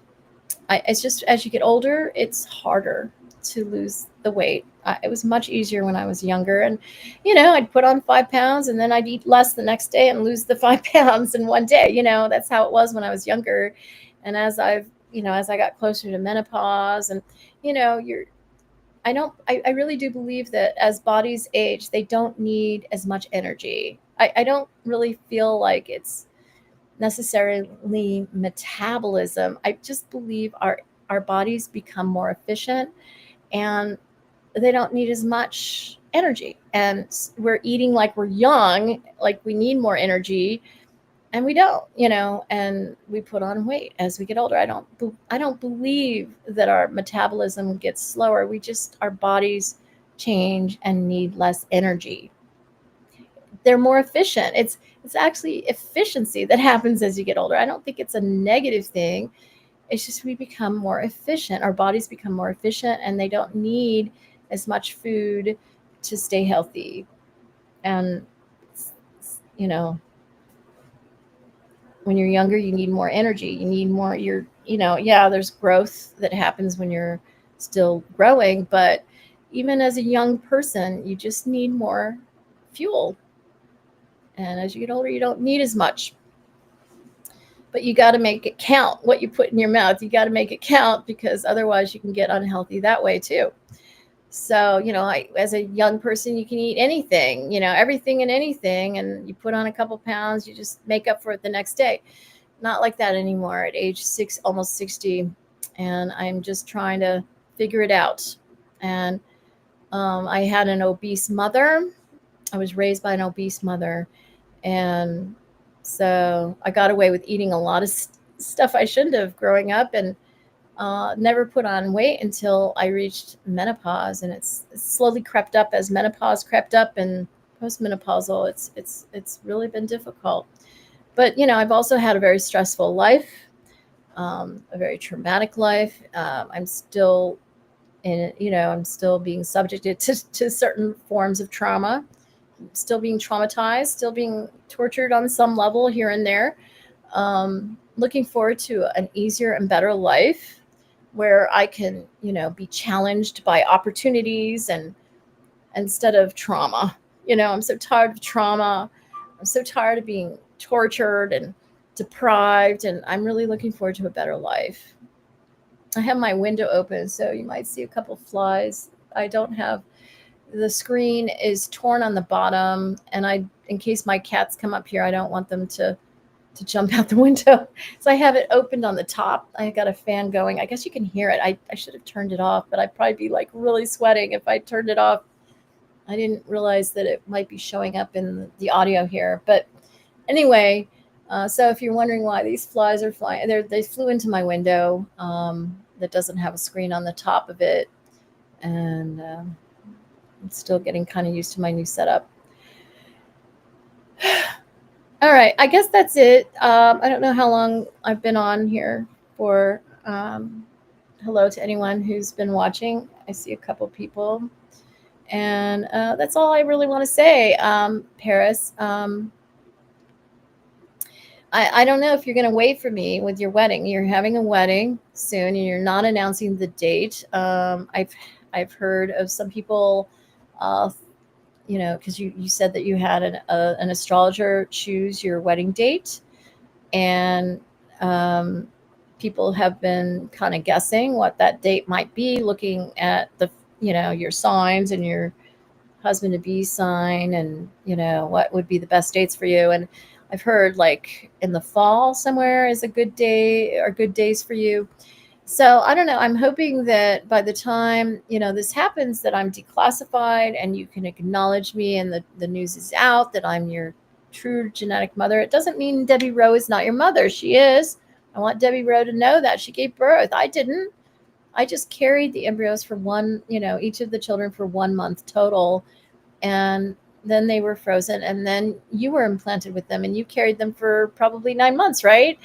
Speaker 1: It's just as you get older, it's harder to lose the weight. It was much easier when I was younger, and I'd put on 5 pounds, and then I'd eat less the next day and lose the 5 pounds in one day. That's how it was when I was younger. And as I got closer to menopause, and I really do believe that as bodies age, they don't need as much energy. I don't really feel like it's necessarily metabolism. I just believe our bodies become more efficient, and they don't need as much energy. And we're eating like we're young, like we need more energy, and we don't, and we put on weight as we get older. I don't believe that our metabolism gets slower. Our bodies change and need less energy. They're more efficient. It's actually efficiency that happens as you get older. I don't think it's a negative thing. It's just we become more efficient. Our bodies become more efficient, and they don't need as much food to stay healthy. And when you're younger, you need more energy. You need more. There's growth that happens when you're still growing, but even as a young person, you just need more fuel. And as you get older, you don't need as much. But you got to make it count. What you put in your mouth, you got to make it count, because otherwise you can get unhealthy that way too. So, as a young person, you can eat anything, everything and anything, and you put on a couple pounds, you just make up for it the next day. Not like that anymore at age 6, almost 60. And I'm just trying to figure it out. And I had an obese mother. I was raised by an obese mother. And so I got away with eating a lot of stuff I shouldn't have growing up, and never put on weight until I reached menopause. And it's slowly crept up as menopause crept up and postmenopausal. It's really been difficult. But I've also had a very stressful life, a very traumatic life. I'm still I'm still being subjected to certain forms of trauma, still being traumatized, still being tortured on some level here and there. Looking forward to an easier and better life where I can, be challenged by opportunities and instead of trauma. I'm so tired of trauma. I'm so tired of being tortured and deprived, and I'm really looking forward to a better life. I have my window open, so you might see a couple flies. I don't have the screen is torn on the bottom, and in case my cats come up here, I don't want them to jump out the window. So I have it opened on the top. I got a fan going. I guess you can hear it. I should have turned it off, but I'd probably be like really sweating if I turned it off. I didn't realize that it might be showing up in the audio here. But anyway, so if you're wondering why these flies are flying, they flew into my window that doesn't have a screen on the top of it. And I'm still getting kind of used to my new setup. All right, I guess that's it. I don't know how long I've been on here for. Hello to anyone who's been watching. I see a couple people. And that's all I really want to say, Paris. I don't know if you're going to wait for me with your wedding. You're having a wedding soon, and you're not announcing the date. I've heard of some people, because you said that you had an astrologer choose your wedding date, and people have been kind of guessing what that date might be, looking at your signs and your husband to be sign, and what would be the best dates for you. And I've heard like in the fall somewhere is a good day or good days for you. So I don't know. I'm hoping that by the time this happens, that I'm declassified and you can acknowledge me, and the news is out that I'm your true genetic mother. It doesn't mean Debbie Rowe is not your mother. She is. I want Debbie Rowe to know that she gave birth. I didn't. I just carried the embryos for each of the children for 1 month total. And then they were frozen. And then you were implanted with them, and you carried them for probably 9 months, right?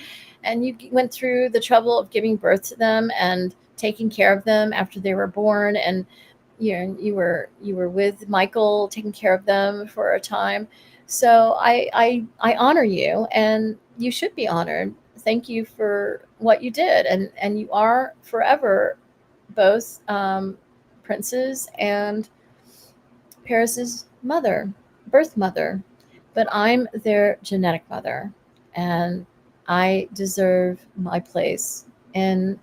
Speaker 1: And you went through the trouble of giving birth to them and taking care of them after they were born. And you were with Michael, taking care of them for a time. So I honor you, and you should be honored. Thank you for what you did, and you are forever both Prince's and Paris's birth mother, but I'm their genetic mother, and I deserve my place in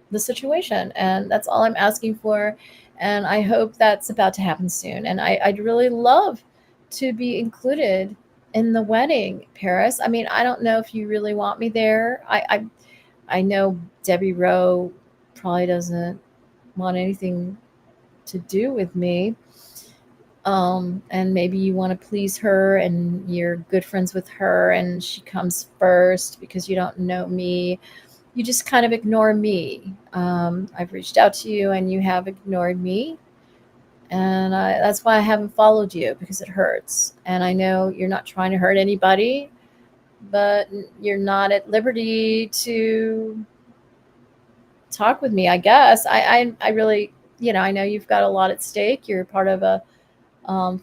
Speaker 1: the situation, and that's all I'm asking for. And I hope that's about to happen soon. And I'd really love to be included in the wedding, Paris. I mean, I don't know if you really want me there. I know Debbie Rowe probably doesn't want anything to do with me. And maybe you want to please her, and you're good friends with her, and she comes first because you don't know me. You just kind of ignore me. I've reached out to you, and you have ignored me. And that's why I haven't followed you, because it hurts. And I know you're not trying to hurt anybody, but you're not at liberty to talk with me, I guess. I really, I know you've got a lot at stake. You're part of a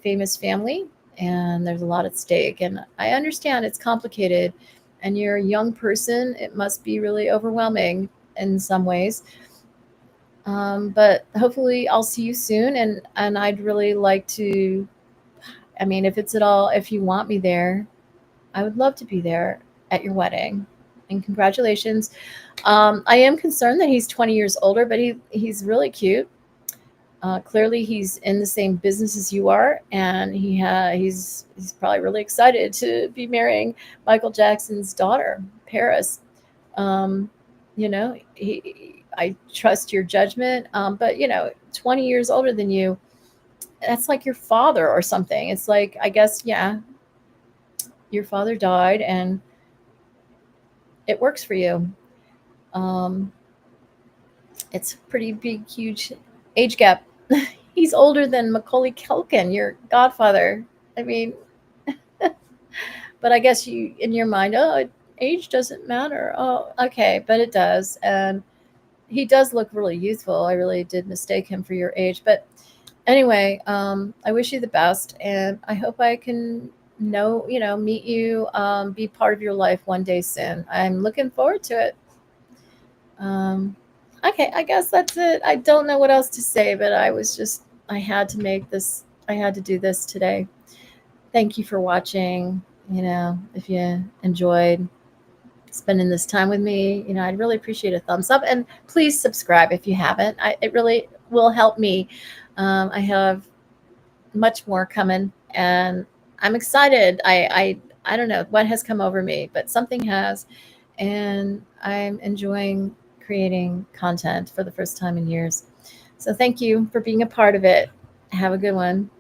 Speaker 1: famous family, and there's a lot at stake. And I understand it's complicated, and you're a young person. It must be really overwhelming in some ways. But hopefully I'll see you soon. And I'd really like to, I mean, if you want me there, I would love to be there at your wedding. And congratulations. I am concerned that he's 20 years older, but he's really cute. Clearly he's in the same business as you are, and he's probably really excited to be marrying Michael Jackson's daughter, Paris. I trust your judgment, but 20 years older than you, that's like your father or something. It's like, I guess, yeah, your father died, and it works for you. It's a pretty big, huge age gap. He's older than Macaulay Culkin, your godfather. I mean, but I guess you, in your mind, oh, age doesn't matter. Oh, okay, but it does. And he does look really youthful. I really did mistake him for your age. But anyway, I wish you the best, and I hope I can meet you, be part of your life one day soon. I'm looking forward to it. Okay, I guess that's it. I don't know what else to say, but I had to make this, I had to do this today. Thank you for watching. If you enjoyed spending this time with me, I'd really appreciate a thumbs up, and please subscribe if you haven't. It really will help me. I have much more coming, and I'm excited. I don't know what has come over me, but something has, and I'm enjoying creating content for the first time in years. So thank you for being a part of it. Have a good one.